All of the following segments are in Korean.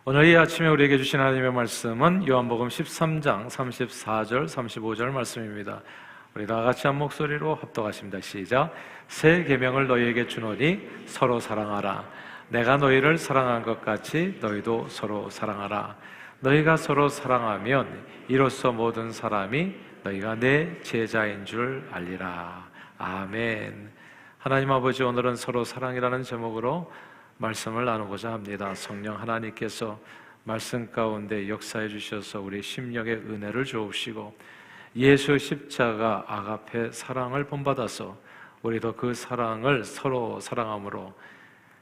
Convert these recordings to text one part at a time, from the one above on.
오늘 이 아침에 우리에게 주신 하나님의 말씀은 요한복음 13장 34절 35절 말씀입니다. 우리 다 같이 한 목소리로 합독하십니다. 시작. 새 계명을 너희에게 주노니 서로 사랑하라. 내가 너희를 사랑한 것 같이 너희도 서로 사랑하라. 너희가 서로 사랑하면 이로써 모든 사람이 너희가 내 제자인 줄 알리라. 아멘. 하나님 아버지, 오늘은 서로 사랑이라는 제목으로 말씀을 나누고자 합니다. 성령 하나님께서 말씀 가운데 역사해 주셔서 우리 심령의 은혜를 주옵시고 예수 십자가 아가페 사랑을 본받아서 우리도 그 사랑을 서로 사랑함으로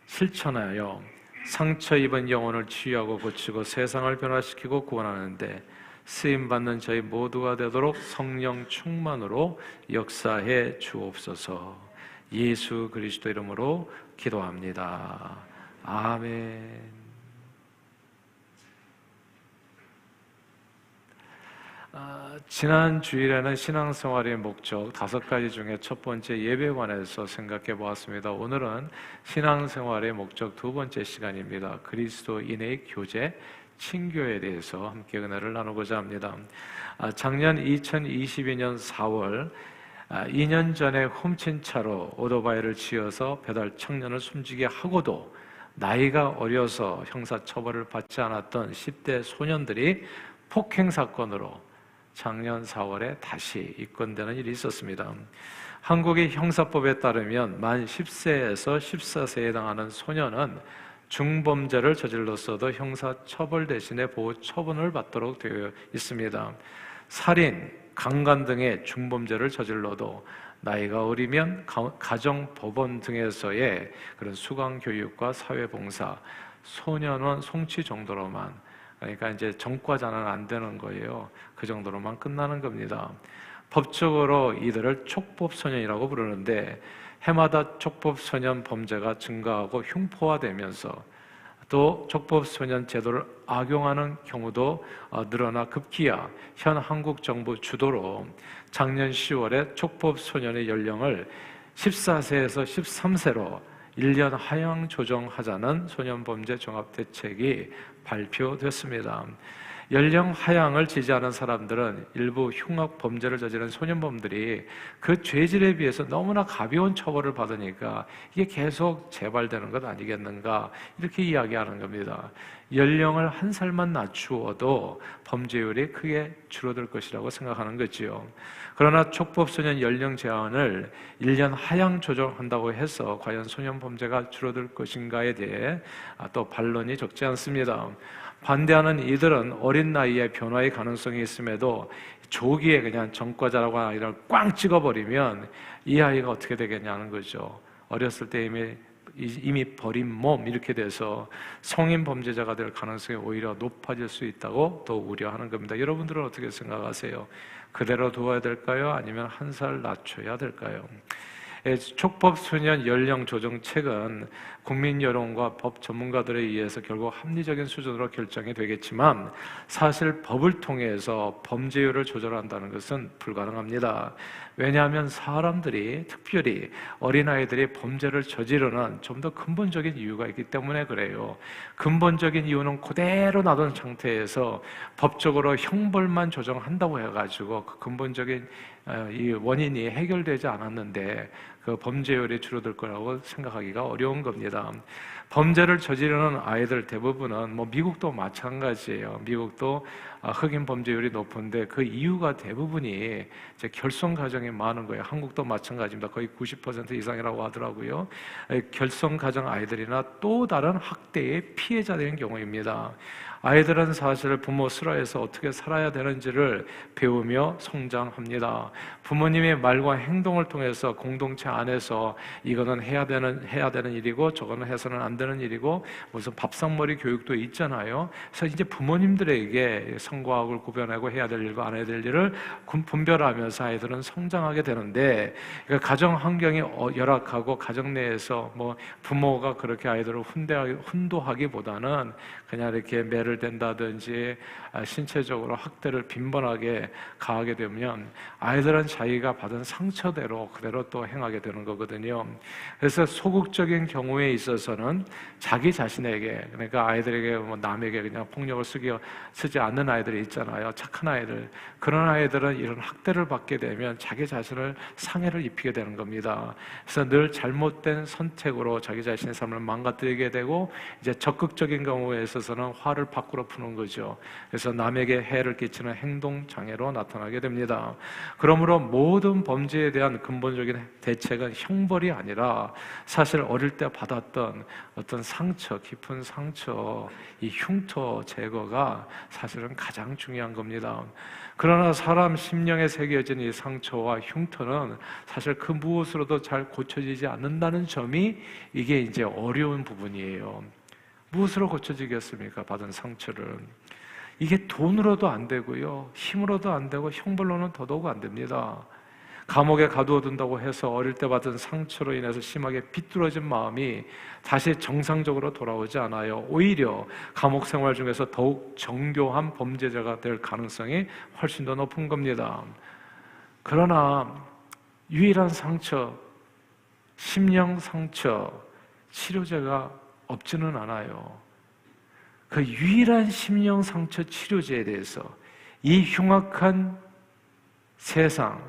실천하여 상처 입은 영혼을 치유하고 고치고 세상을 변화시키고 구원하는데 쓰임받는 저희 모두가 되도록 성령 충만으로 역사해 주옵소서. 예수 그리스도 이름으로 기도합니다. 아멘. 지난 주일에는 신앙생활의 목적 5가지 중에 첫 번째 예배에 관해서 생각해 보았습니다. 오늘은 신앙생활의 목적 2번째 시간입니다. 그리스도인의 교제, 친교에 대해서 함께 은혜를 나누고자 합니다. 작년 2022년 4월 2년 전에 훔친 차로 오토바이를 치어서 배달 청년을 숨지게 하고도 나이가 어려서 형사처벌을 받지 않았던 10대 소년들이 폭행 사건으로 작년 4월에 다시 입건되는 일이 있었습니다. 한국의 형사법에 따르면 만 10세에서 14세에 해당하는 소년은 중범죄를 저질렀어도 형사처벌 대신에 보호 처분을 받도록 되어 있습니다. 살인, 강간 등의 중범죄를 저질러도 나이가 어리면 가정법원 등에서의 그런 수강교육과 사회봉사, 소년원 송치 정도로만, 그러니까 이제 전과자는 안 되는 거예요. 그 정도로만 끝나는 겁니다. 법적으로 이들을 촉법소년이라고 부르는데 해마다 촉법소년 범죄가 증가하고 흉포화되면서 또 촉법소년 제도를 악용하는 경우도 늘어나 급기야 현 한국 정부 주도로 작년 10월에 촉법소년의 연령을 14세에서 13세로 1년 하향 조정하자는 소년범죄 종합대책이 발표됐습니다. 연령 하향을 지지하는 사람들은 일부 흉악 범죄를 저지른 소년범들이 그 죄질에 비해서 너무나 가벼운 처벌을 받으니까 이게 계속 재발되는 것 아니겠는가, 이렇게 이야기하는 겁니다. 연령을 1살만 낮추어도 범죄율이 크게 줄어들 것이라고 생각하는 거지요. 그러나 촉법소년 연령 제한을 1년 하향 조정한다고 해서 과연 소년 범죄가 줄어들 것인가에 대해 또 반론이 적지 않습니다. 반대하는 이들은 어린 나이에 변화의 가능성이 있음에도 조기에 그냥 전과자라고 아이를 꽝 찍어버리면 이 아이가 어떻게 되겠냐는 거죠. 어렸을 때 이미 버린 몸 이렇게 돼서 성인 범죄자가 될 가능성이 오히려 높아질 수 있다고 또 우려하는 겁니다. 여러분들은 어떻게 생각하세요? 그대로 두어야 될까요? 아니면 1살 낮춰야 될까요? 촉법소년 연령 조정책은 국민 여론과 법 전문가들에 의해서 결국 합리적인 수준으로 결정이 되겠지만 사실 법을 통해서 범죄율을 조절한다는 것은 불가능합니다. 왜냐하면 사람들이, 특별히 어린아이들이 범죄를 저지르는 좀 더 근본적인 이유가 있기 때문에 그래요. 근본적인 이유는 그대로 놔둔 상태에서 법적으로 형벌만 조정한다고 해가지고 그 근본적인 이 원인이 해결되지 않았는데 그 범죄율이 줄어들 거라고 생각하기가 어려운 겁니다. 범죄를 저지르는 아이들 대부분은 미국도 마찬가지예요. 미국도 흑인 범죄율이 높은데 그 이유가 대부분이 이제 결손 가정이 많은 거예요. 한국도 마찬가지입니다. 거의 90% 이상이라고 하더라고요. 결손 가정 아이들이나 또 다른 학대의 피해자들인 경우입니다. 아이들은 사실 부모 슬하에서 어떻게 살아야 되는지를 배우며 성장합니다. 부모님의 말과 행동을 통해서 공동체 안에서 이거는 해야 되는 일이고 저거는 해서는 안 되는 일이고 무슨 밥상머리 교육도 있잖아요. 그래서 이제 부모님들에게 선과 악을 구별하고 해야 될 일과 안 해야 될 일을 분별하면서 아이들은 성장하게 되는데, 그러니까 가정 환경이 열악하고 가정 내에서 부모가 그렇게 아이들을 훈도하기보다는 그냥 이렇게 매를 댄다든지 신체적으로 학대를 빈번하게 가하게 되면 아이들은 자기가 받은 상처대로 그대로 또 행하게 되는 거거든요. 그래서 소극적인 경우에 있어서는 자기 자신에게, 그러니까 아이들에게 뭐 남에게 그냥 폭력을 쓰지 않는 아이들이 있잖아요. 착한 아이들. 그런 아이들은 이런 학대를 받게 되면 자기 자신을 상해를 입히게 되는 겁니다. 그래서 늘 잘못된 선택으로 자기 자신의 삶을 망가뜨리게 되고, 이제 적극적인 경우에 있어서는 화를 밖으로 푸는 거죠. 그래서 남에게 해를 끼치는 행동 장애로 나타나게 됩니다. 그러므로 모든 범죄에 대한 근본적인 대책은 형벌이 아니라 사실 어릴 때 받았던 어떤 상처, 깊은 상처, 이 흉터 제거가 사실은 가장 중요한 겁니다. 그러나 사람 심령에 새겨진 이 상처와 흉터는 사실 그 무엇으로도 잘 고쳐지지 않는다는 점이 이게 이제 어려운 부분이에요. 무엇으로 고쳐지겠습니까? 받은 상처를. 이게 돈으로도 안 되고요, 힘으로도 안 되고 형벌로는 더더욱 안 됩니다. 감옥에 가두어둔다고 해서 어릴 때 받은 상처로 인해서 심하게 비뚤어진 마음이 다시 정상적으로 돌아오지 않아요. 오히려 감옥 생활 중에서 더욱 정교한 범죄자가 될 가능성이 훨씬 더 높은 겁니다. 그러나 유일한 상처, 심령 상처 치료제가 없지는 않아요. 그 유일한 심령 상처 치료제에 대해서 이 흉악한 세상,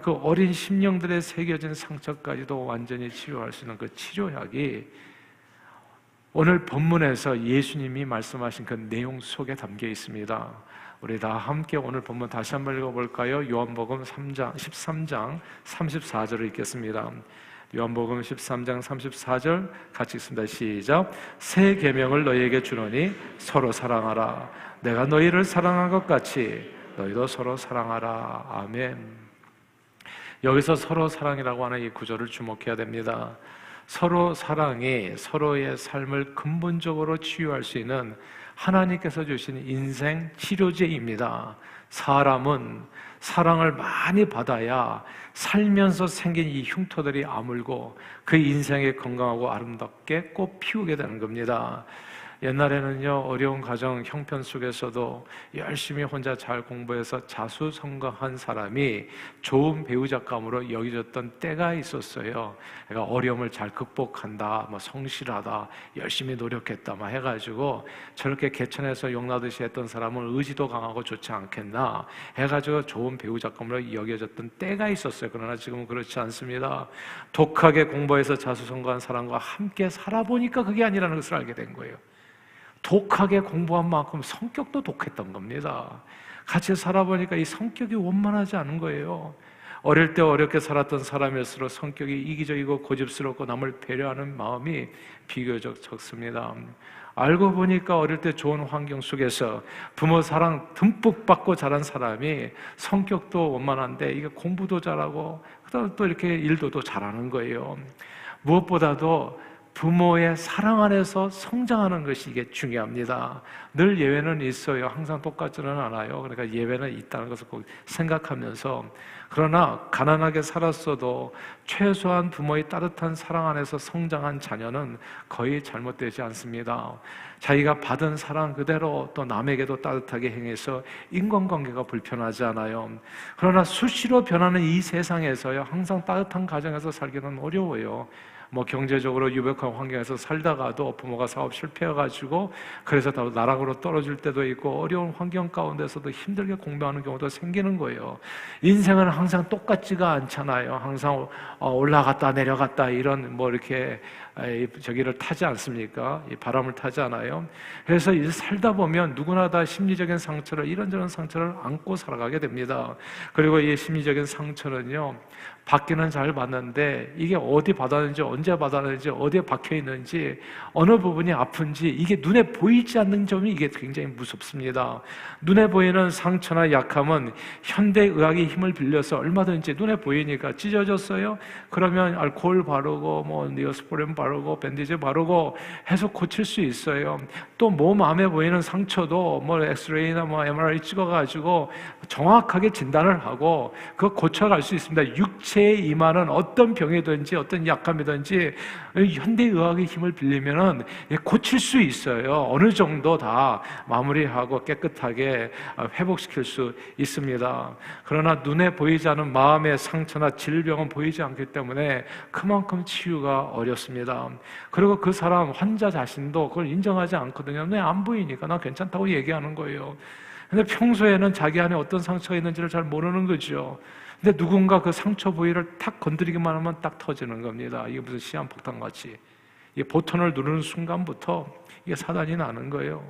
그 어린 심령들의 새겨진 상처까지도 완전히 치료할 수 있는 그 치료약이 오늘 본문에서 예수님이 말씀하신 그 내용 속에 담겨 있습니다. 우리 다 함께 오늘 본문 다시 한번 읽어볼까요? 요한복음 13장 34절을 읽겠습니다. 요한복음 13장 34절 같이 읽습니다. 시작. 새 계명을 너희에게 주노니 서로 사랑하라. 내가 너희를 사랑한 것 같이 너희도 서로 사랑하라. 아멘. 여기서 서로 사랑이라고 하는 이 구절을 주목해야 됩니다. 서로 사랑이 서로의 삶을 근본적으로 치유할 수 있는 하나님께서 주신 인생 치료제입니다. 사람은 사랑을 많이 받아야 살면서 생긴 이 흉터들이 아물고 그 인생이 건강하고 아름답게 꽃 피우게 되는 겁니다. 옛날에는요, 어려운 가정 형편 속에서도 열심히 혼자 잘 공부해서 자수성가한 사람이 좋은 배우자감으로 여겨졌던 때가 있었어요. 그러니까 어려움을 잘 극복한다, 성실하다, 열심히 노력했다 해가지고 저렇게 개천에서 용나듯이 했던 사람은 의지도 강하고 좋지 않겠나 해가지고 좋은 배우자감으로 여겨졌던 때가 있었어요. 그러나 지금은 그렇지 않습니다. 독하게 공부해서 자수성가한 사람과 함께 살아보니까 그게 아니라는 것을 알게 된 거예요. 독하게 공부한 만큼 성격도 독했던 겁니다. 같이 살아보니까 이 성격이 원만하지 않은 거예요. 어릴 때 어렵게 살았던 사람일수록 성격이 이기적이고 고집스럽고 남을 배려하는 마음이 비교적 적습니다. 알고 보니까 어릴 때 좋은 환경 속에서 부모 사랑 듬뿍 받고 자란 사람이 성격도 원만한데 이게 공부도 잘하고 그다음에 또 이렇게 일도 또 잘하는 거예요. 무엇보다도 부모의 사랑 안에서 성장하는 것이 이게 중요합니다. 늘 예외는 있어요. 항상 똑같지는 않아요. 그러니까 예외는 있다는 것을 꼭 생각하면서, 그러나 가난하게 살았어도 최소한 부모의 따뜻한 사랑 안에서 성장한 자녀는 거의 잘못되지 않습니다. 자기가 받은 사랑 그대로 또 남에게도 따뜻하게 행해서 인간관계가 불편하지 않아요. 그러나 수시로 변하는 이 세상에서요, 항상 따뜻한 가정에서 살기는 어려워요. 경제적으로 유복한 환경에서 살다가도 부모가 사업 실패해가지고 그래서 다 나락으로 떨어질 때도 있고 어려운 환경 가운데서도 힘들게 공부하는 경우도 생기는 거예요. 인생은 항상 똑같지가 않잖아요. 항상 올라갔다 내려갔다 이런 이렇게 저기를 타지 않습니까? 이 바람을 타지 않아요. 그래서 이제 살다 보면 누구나 다 심리적인 상처를, 이런저런 상처를 안고 살아가게 됩니다. 그리고 이 심리적인 상처는요, 받기는 잘 받는데 이게 어디 받았는지, 언제 받았는지, 어디에 박혀 있는지, 어느 부분이 아픈지 이게 눈에 보이지 않는 점이 이게 굉장히 무섭습니다. 눈에 보이는 상처나 약함은 현대의학의 힘을 빌려서 얼마든지 눈에 보이니까 찢어졌어요? 그러면 알코올 바르고 니오스포린 바르고 밴디지 바르고 해서 고칠 수 있어요. 또 몸 안에 보이는 상처도 엑스레이나 MRI 찍어가지고 정확하게 진단을 하고 그거 고쳐갈 수 있습니다. 육체 신체에 임하는 어떤 병이든지 어떤 약함이든지 현대의학의 힘을 빌리면은 고칠 수 있어요. 어느 정도 다 마무리하고 깨끗하게 회복시킬 수 있습니다. 그러나 눈에 보이지 않는 마음의 상처나 질병은 보이지 않기 때문에 그만큼 치유가 어렵습니다. 그리고 그 사람 환자 자신도 그걸 인정하지 않거든요. 네, 안 보이니까 나 괜찮다고 얘기하는 거예요. 근데 평소에는 자기 안에 어떤 상처가 있는지를 잘 모르는 거죠. 근데 누군가 그 상처 부위를 탁 건드리기만 하면 딱 터지는 겁니다. 이게 무슨 시한폭탄같이. 이 버튼을 누르는 순간부터 이게 사단이 나는 거예요.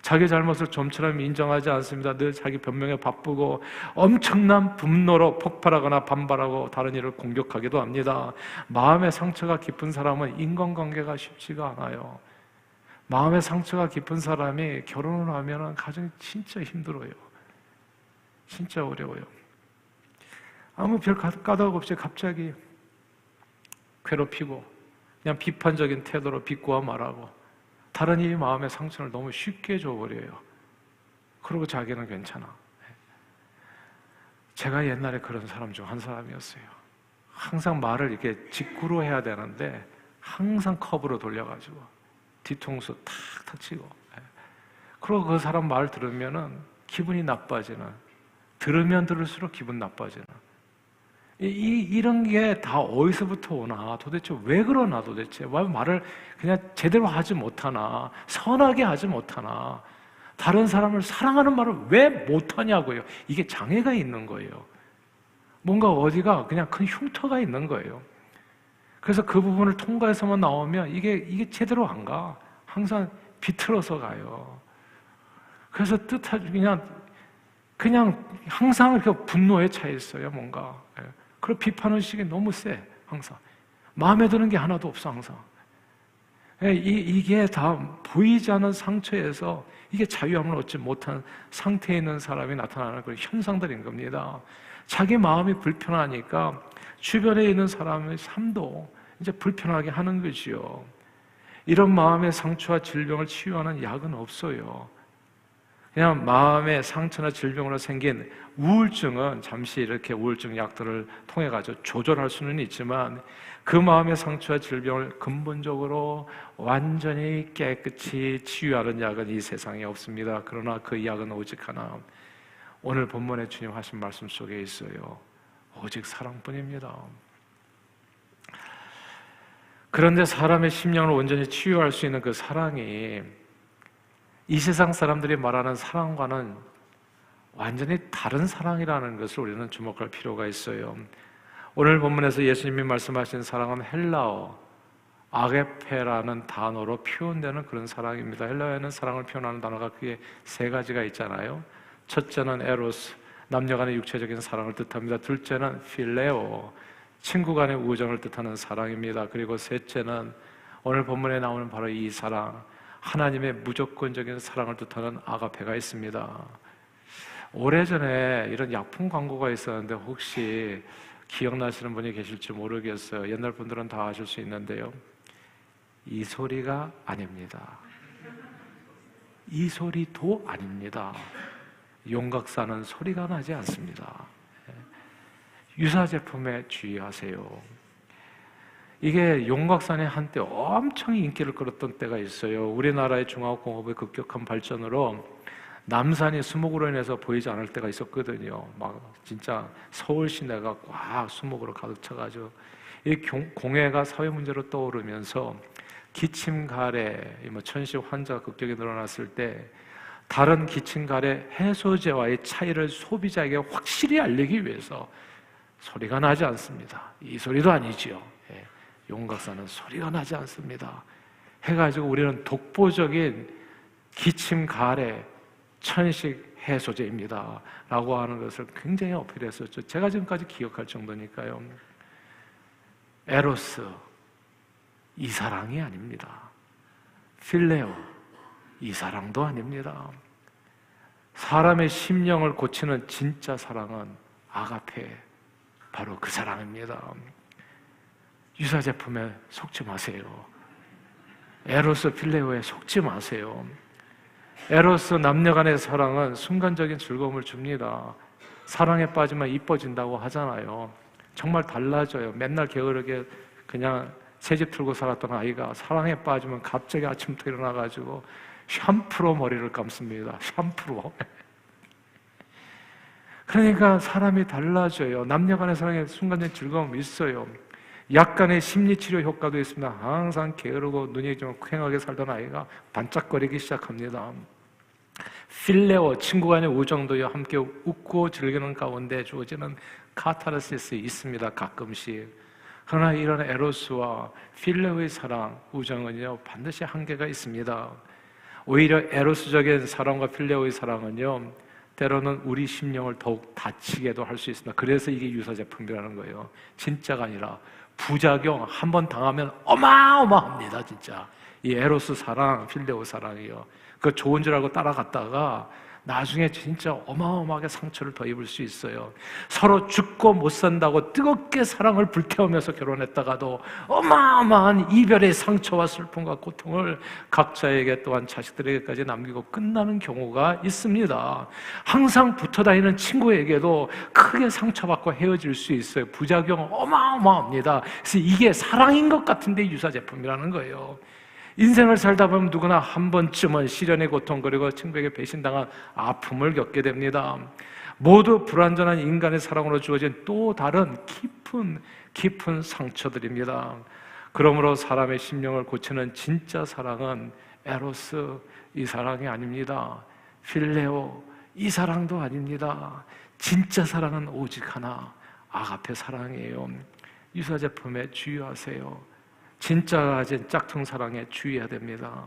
자기 잘못을 좀처럼 인정하지 않습니다. 늘 자기 변명에 바쁘고 엄청난 분노로 폭발하거나 반발하고 다른 이를 공격하기도 합니다. 마음의 상처가 깊은 사람은 인간관계가 쉽지가 않아요. 마음의 상처가 깊은 사람이 결혼을 하면 가정이 진짜 힘들어요. 진짜 어려워요. 아무 별 까닭 없이 갑자기 괴롭히고 그냥 비판적인 태도로 비꼬아 말하고 다른 이의 마음의 상처를 너무 쉽게 줘버려요. 그러고 자기는 괜찮아. 제가 옛날에 그런 사람 중 한 사람이었어요. 항상 말을 이렇게 직구로 해야 되는데 항상 컵으로 돌려가지고 뒤통수 탁탁 치고, 그리고 그 사람 말 들으면은 기분이 나빠지는, 들으면 들을수록 기분 나빠지는, 이런 게 다 어디서부터 오나, 도대체 왜 그러나, 도대체 왜 말을 그냥 제대로 하지 못하나, 선하게 하지 못하나, 다른 사람을 사랑하는 말을 왜 못하냐고요. 이게 장애가 있는 거예요. 뭔가 어디가 그냥 큰 흉터가 있는 거예요. 그래서 그 부분을 통과해서만 나오면 이게 제대로 안 가. 항상 비틀어서 가요. 그래서 뜻하지 그냥 항상 이렇게 분노에 차 있어요, 뭔가. 그리고 비판의식이 너무 세, 항상. 마음에 드는 게 하나도 없어, 항상. 이게 다 보이지 않는 상처에서 이게 자유함을 얻지 못한 상태에 있는 사람이 나타나는 그런 현상들인 겁니다. 자기 마음이 불편하니까 주변에 있는 사람의 삶도 이제 불편하게 하는 거지요. 이런 마음의 상처와 질병을 치유하는 약은 없어요. 그냥 마음의 상처나 질병으로 생긴 우울증은 잠시 이렇게 우울증 약들을 통해 가지고 조절할 수는 있지만 그 마음의 상처와 질병을 근본적으로 완전히 깨끗이 치유하는 약은 이 세상에 없습니다. 그러나 그 약은 오직 하나, 오늘 본문에 주님 하신 말씀 속에 있어요. 오직 사랑뿐입니다. 그런데 사람의 심령을 온전히 치유할 수 있는 그 사랑이 이 세상 사람들이 말하는 사랑과는 완전히 다른 사랑이라는 것을 우리는 주목할 필요가 있어요. 오늘 본문에서 예수님이 말씀하신 사랑은 헬라어 아게페라는 단어로 표현되는 그런 사랑입니다. 헬라어에는 사랑을 표현하는 단어가 크게 세 가지가 있잖아요. 첫째는 에로스, 남녀 간의 육체적인 사랑을 뜻합니다. 둘째는 필레오, 친구 간의 우정을 뜻하는 사랑입니다. 그리고 셋째는 오늘 본문에 나오는 바로 이 사랑, 하나님의 무조건적인 사랑을 뜻하는 아가페가 있습니다. 오래전에 이런 약품 광고가 있었는데 혹시 기억나시는 분이 계실지 모르겠어요. 옛날 분들은 다 아실 수 있는데요. 이 소리가 아닙니다. 이 소리도 아닙니다. 용각사는 소리가 나지 않습니다. 유사 제품에 주의하세요. 이게 용각산이 한때 엄청 인기를 끌었던 때가 있어요. 우리나라의 중화공업의 급격한 발전으로 남산이 수목으로 인해서 보이지 않을 때가 있었거든요. 막 진짜 서울 시내가 꽉 수목으로 가득 차가지고 이 공해가 사회 문제로 떠오르면서 기침 가래, 천식 환자가 급격히 늘어났을 때 다른 기침 가래 해소제와의 차이를 소비자에게 확실히 알리기 위해서 소리가 나지 않습니다. 이 소리도 아니지요. 용각사는 소리가 나지 않습니다. 해가지고 우리는 독보적인 기침 가래 천식 해소제입니다 라고 하는 것을 굉장히 어필했었죠. 제가 지금까지 기억할 정도니까요. 에로스, 이 사랑이 아닙니다. 필레오, 이 사랑도 아닙니다. 사람의 심령을 고치는 진짜 사랑은 아가페, 바로 그 사랑입니다. 유사제품에 속지 마세요. 에로스 필레오에 속지 마세요. 에로스 남녀 간의 사랑은 순간적인 즐거움을 줍니다. 사랑에 빠지면 이뻐진다고 하잖아요. 정말 달라져요. 맨날 게으르게 그냥 새집 틀고 살았던 아이가 사랑에 빠지면 갑자기 아침부터 일어나가지고 샴푸로 머리를 감습니다. 샴푸로. 그러니까 사람이 달라져요. 남녀간의 사랑에 순간적인 즐거움이 있어요. 약간의 심리치료 효과도 있습니다. 항상 게으르고 눈이 좀 퀭하게 살던 아이가 반짝거리기 시작합니다. 필레오, 친구 간의 우정도요, 함께 웃고 즐기는 가운데 주어지는 카타르시스 있습니다. 가끔씩. 그러나 이런 에로스와 필레오의 사랑, 우정은요, 반드시 한계가 있습니다. 오히려 에로스적인 사랑과 필레오의 사랑은요, 때로는 우리 심령을 더욱 다치게도 할 수 있습니다. 그래서 이게 유사제품이라는 거예요. 진짜가 아니라 부작용 한 번 당하면 어마어마합니다. 진짜 이 에로스 사랑, 필레오 사랑이요, 그 좋은 줄 알고 따라갔다가 나중에 진짜 어마어마하게 상처를 더 입을 수 있어요. 서로 죽고 못 산다고 뜨겁게 사랑을 불태우면서 결혼했다가도 어마어마한 이별의 상처와 슬픔과 고통을 각자에게 또한 자식들에게까지 남기고 끝나는 경우가 있습니다. 항상 붙어 다니는 친구에게도 크게 상처받고 헤어질 수 있어요. 부작용 어마어마합니다. 그래서 이게 사랑인 것 같은데 유사제품이라는 거예요. 인생을 살다 보면 누구나 한 번쯤은 시련의 고통, 그리고 친구에게 배신당한 아픔을 겪게 됩니다. 모두 불완전한 인간의 사랑으로 주어진 또 다른 깊은 상처들입니다. 그러므로 사람의 심령을 고치는 진짜 사랑은 에로스, 이 사랑이 아닙니다. 필레오, 이 사랑도 아닙니다. 진짜 사랑은 오직 하나, 아가페 사랑이에요. 유사제품에 주의하세요. 진짜가 가진 짝퉁 사랑에 주의해야 됩니다.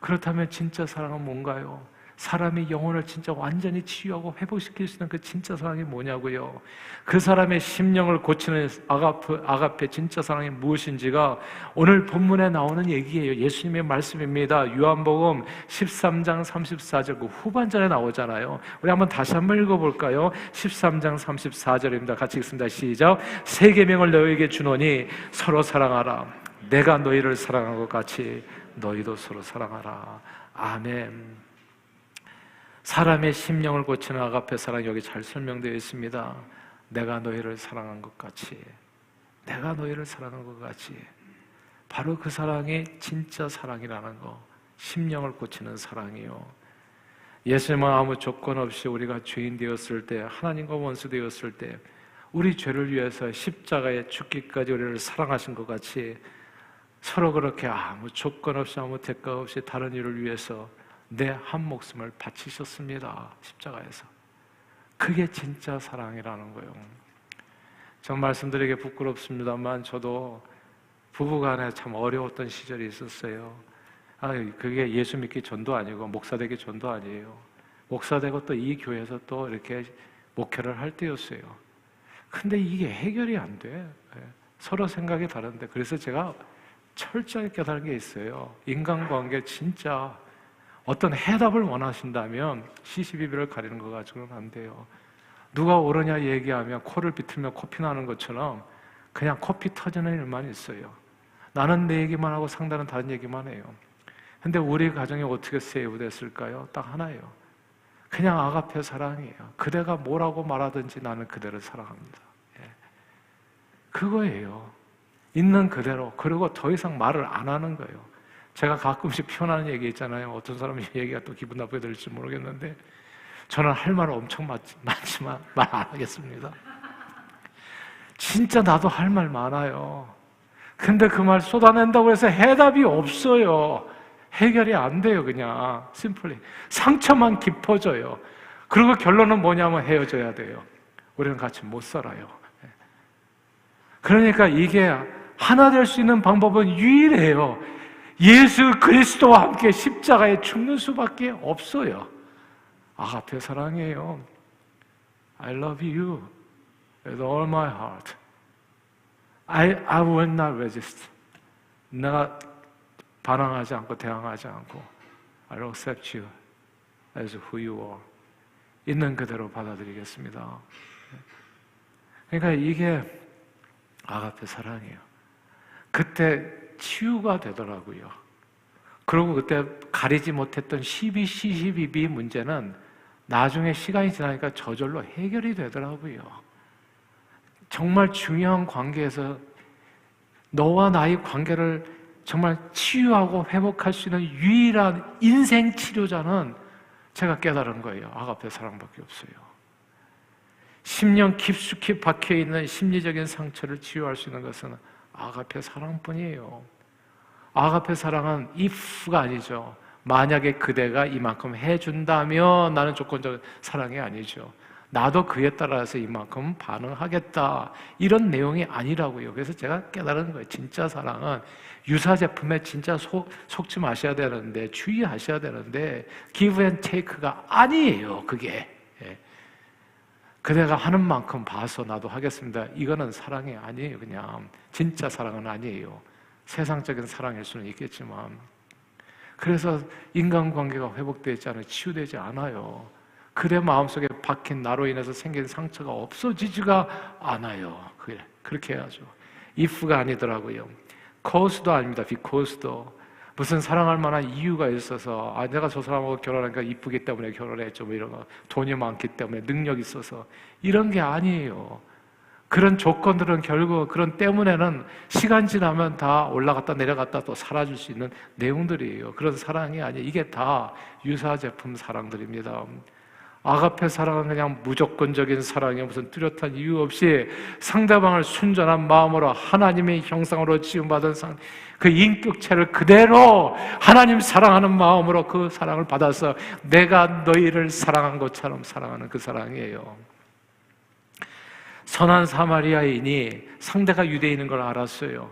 그렇다면 진짜 사랑은 뭔가요? 사람이 영혼을 진짜 완전히 치유하고 회복시킬 수 있는 그 진짜 사랑이 뭐냐고요? 그 사람의 심령을 고치는 아가페 진짜 사랑이 무엇인지가 오늘 본문에 나오는 얘기예요. 예수님의 말씀입니다. 요한복음 13장 34절 그 후반절에 나오잖아요. 우리 다시 한번 읽어볼까요? 13장 34절입니다. 같이 읽습니다. 시작. 새 계명을 너희에게 주노니 서로 사랑하라. 내가 너희를 사랑한 것 같이 너희도 서로 사랑하라. 아멘. 사람의 심령을 고치는 아가페 사랑, 여기 잘 설명되어 있습니다. 내가 너희를 사랑한 것 같이, 내가 너희를 사랑한 것 같이. 바로 그 사랑이 진짜 사랑이라는 거, 심령을 고치는 사랑이요. 예수님은 아무 조건 없이 우리가 죄인 되었을 때, 하나님과 원수 되었을 때 우리 죄를 위해서 십자가에 죽기까지 우리를 사랑하신 것 같이 서로 그렇게 아무 조건 없이 아무 대가 없이 다른 이를 위해서 내 한 목숨을 바치셨습니다. 십자가에서. 그게 진짜 사랑이라는 거예요. 전 말씀드리기 부끄럽습니다만 저도 부부간에 참 어려웠던 시절이 있었어요. 그게 예수 믿기 전도 아니고 목사 되기 전도 아니에요. 목사 되고 또 이 교회에서 또 이렇게 목회를 할 때였어요. 근데 이게 해결이 안 돼. 서로 생각이 다른데. 그래서 제가 철저히 깨달은 게 있어요. 인간관계 진짜 어떤 해답을 원하신다면 시시비비를 가리는 거 가지고는 안 돼요. 누가 옳으냐 얘기하면 코를 비틀면 코피 나는 것처럼 그냥 코피 터지는 일만 있어요. 나는 내 얘기만 하고 상대는 다른 얘기만 해요. 근데 우리 가정이 어떻게 세이브 됐을까요? 딱 하나예요. 그냥 아가페 사랑이에요. 그대가 뭐라고 말하든지 나는 그대를 사랑합니다. 그거예요. 있는 그대로. 그리고 더 이상 말을 안 하는 거예요. 제가 가끔씩 표현하는 얘기 있잖아요. 어떤 사람이 이 얘기가 또 기분 나쁘게 들릴지 모르겠는데 저는 할 말 엄청 많지만 말 안 하겠습니다. 진짜 나도 할 말 많아요. 근데 그 말 쏟아낸다고 해서 해답이 없어요. 해결이 안 돼요. 그냥 심플리 상처만 깊어져요. 그리고 결론은 뭐냐면 헤어져야 돼요. 우리는 같이 못 살아요. 그러니까 이게 하나 될 수 있는 방법은 유일해요. 예수 그리스도와 함께 십자가에 죽는 수밖에 없어요. 아가페 사랑이에요. I love you with all my heart. I will not resist. 내가 반항하지 않고 대항하지 않고 I will accept you as who you are. 있는 그대로 받아들이겠습니다. 그러니까 이게 아가페 사랑이에요. 그때 치유가 되더라고요. 그리고 그때 가리지 못했던 시비비 문제는 나중에 시간이 지나니까 저절로 해결이 되더라고요. 정말 중요한 관계에서 너와 나의 관계를 정말 치유하고 회복할 수 있는 유일한 인생 치료자는 제가 깨달은 거예요. 아가페 사랑밖에 없어요. 10년 깊숙이 박혀있는 심리적인 상처를 치유할 수 있는 것은 아가페 사랑뿐이에요. 아가페 사랑은 if가 아니죠. 만약에 그대가 이만큼 해준다면 나는 조건적 사랑이 아니죠. 나도 그에 따라서 이만큼 반응하겠다, 이런 내용이 아니라고요. 그래서 제가 깨달은 거예요. 진짜 사랑은 유사제품에 진짜 속지 마셔야 되는데, 주의하셔야 되는데 give and take가 아니에요. 그게 그대가 하는 만큼 봐서 나도 하겠습니다, 이거는 사랑이 아니에요. 그냥 진짜 사랑은 아니에요. 세상적인 사랑일 수는 있겠지만. 그래서 인간관계가 회복되지 않아요. 치유되지 않아요. 그대 마음속에 박힌 나로 인해서 생긴 상처가 없어지지가 않아요. 그렇게 해야죠. if가 아니더라고요. cause도 아닙니다. because도. 무슨 사랑할 만한 이유가 있어서, 내가 저 사람하고 결혼하니까 이쁘기 때문에 결혼했죠, 뭐 이런 거, 돈이 많기 때문에, 능력이 있어서, 이런 게 아니에요. 그런 조건들은 결국 그런 때문에는 시간 지나면 다 올라갔다 내려갔다 또 사라질 수 있는 내용들이에요. 그런 사랑이 아니에요. 이게 다 유사제품 사랑들입니다. 아가페 사랑은 그냥 무조건적인 사랑이에요. 무슨 뚜렷한 이유 없이 상대방을 순전한 마음으로 하나님의 형상으로 지음받은 그 인격체를 그대로 하나님 사랑하는 마음으로 그 사랑을 받아서 내가 너희를 사랑한 것처럼 사랑하는 그 사랑이에요. 선한 사마리아인이 상대가 유대인인 걸 알았어요.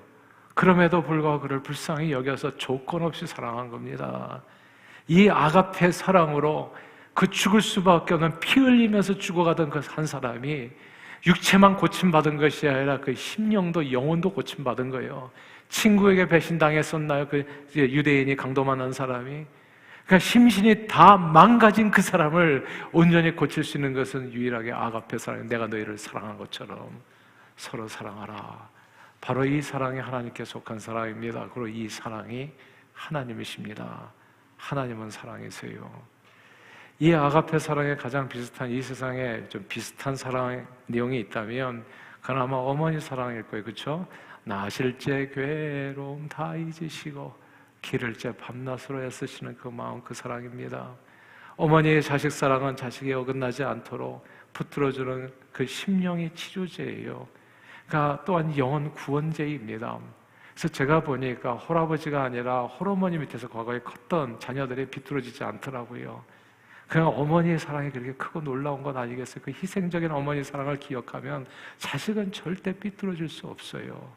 그럼에도 불구하고 그를 불쌍히 여겨서 조건 없이 사랑한 겁니다. 이 아가페 사랑으로 그 죽을 수밖에 없는 피 흘리면서 죽어가던 그 한 사람이 육체만 고침받은 것이 아니라 그 심령도 영혼도 고침받은 거예요. 친구에게 배신당했었나요? 그 유대인이 강도만한 사람이. 그러니까 심신이 다 망가진 그 사람을 온전히 고칠 수 있는 것은 유일하게 아가페 사랑, 내가 너희를 사랑한 것처럼 서로 사랑하라. 바로 이 사랑이 하나님께 속한 사랑입니다. 그리고 이 사랑이 하나님이십니다. 하나님은 사랑이세요. 이 아가페 사랑에 가장 비슷한, 이 세상에 좀 비슷한 사랑의 내용이 있다면 그건 아마 어머니 사랑일 거예요. 그렇죠? 나실 제 괴로움 다 잊으시고 기를 제 밤낮으로 애쓰시는 그 마음, 그 사랑입니다. 어머니의 자식 사랑은 자식이 어긋나지 않도록 붙들어주는 그 심령의 치료제예요. 그러니까 또한 영혼 구원제입니다. 그래서 제가 보니까 홀아버지가 아니라 홀어머니 밑에서 과거에 컸던 자녀들이 비뚤어지지 않더라고요. 그냥 어머니의 사랑이 그렇게 크고 놀라운 건 아니겠어요? 그 희생적인 어머니 사랑을 기억하면 자식은 절대 삐뚤어질 수 없어요.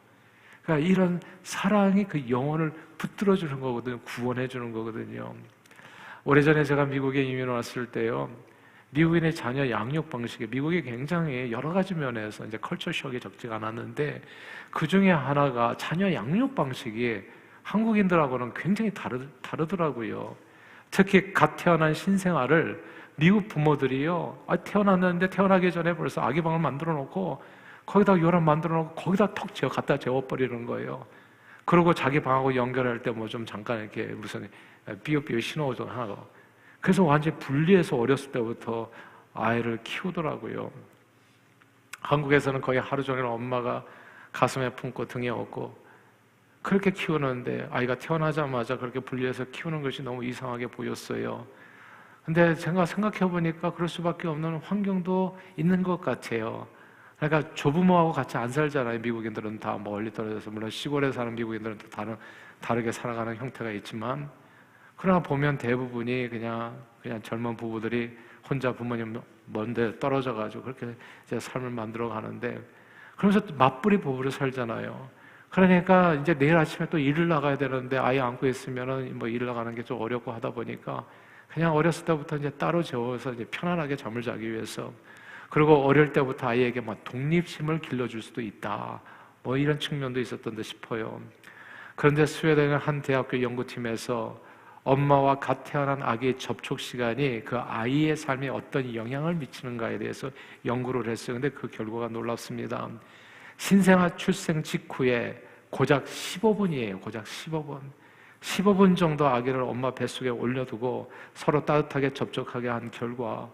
그러니까 이런 사랑이 그 영혼을 붙들어주는 거거든요. 구원해주는 거거든요. 오래전에 제가 미국에 이민 왔을 때요, 미국인의 자녀 양육 방식이 미국이 굉장히 여러 가지 면에서 이제 컬처 쇼크가 적지가 않았는데 그 중에 하나가 자녀 양육 방식이 한국인들하고는 굉장히 다르더라고요. 특히 갓 태어난 신생아를 미국 부모들이요, 태어났는데 태어나기 전에 벌써 아기 방을 만들어 놓고 거기다 요람 만들어 놓고 거기다 턱 갖다 재워버리는 거예요. 그리고 자기 방하고 연결할 때 뭐 좀 잠깐 이렇게 무슨 삐요삐요 신호 좀 하고. 그래서 완전히 분리해서 어렸을 때부터 아이를 키우더라고요. 한국에서는 거의 하루 종일 엄마가 가슴에 품고 등에 업고 그렇게 키우는데 아이가 태어나자마자 그렇게 분리해서 키우는 것이 너무 이상하게 보였어요. 근데 제가 생각해 보니까 그럴 수밖에 없는 환경도 있는 것 같아요. 그러니까 조부모하고 같이 안 살잖아요. 미국인들은 다 멀리 떨어져서, 물론 시골에 사는 미국인들은 또 다르게 살아가는 형태가 있지만, 그러나 보면 대부분이 그냥 젊은 부부들이 혼자 부모님 먼데 떨어져가지고 그렇게 이제 삶을 만들어 가는데, 그러면서 맞벌이 부부로 살잖아요. 그러니까 이제 내일 아침에 또 일을 나가야 되는데 아이 안고 있으면은 뭐 일을 나가는 게 좀 어렵고 하다 보니까 그냥 어렸을 때부터 이제 따로 재워서 이제 편안하게 잠을 자기 위해서, 그리고 어릴 때부터 아이에게 막 독립심을 길러줄 수도 있다, 뭐 이런 측면도 있었던 듯 싶어요. 그런데 스웨덴의 한 대학교 연구팀에서 엄마와 갓 태어난 아기의 접촉 시간이 그 아이의 삶에 어떤 영향을 미치는가에 대해서 연구를 했어요. 근데 그 결과가 놀랍습니다. 신생아 출생 직후에 고작 15분이에요. 고작 15분. 15분 정도 아기를 엄마 뱃속에 올려두고 서로 따뜻하게 접촉하게 한 결과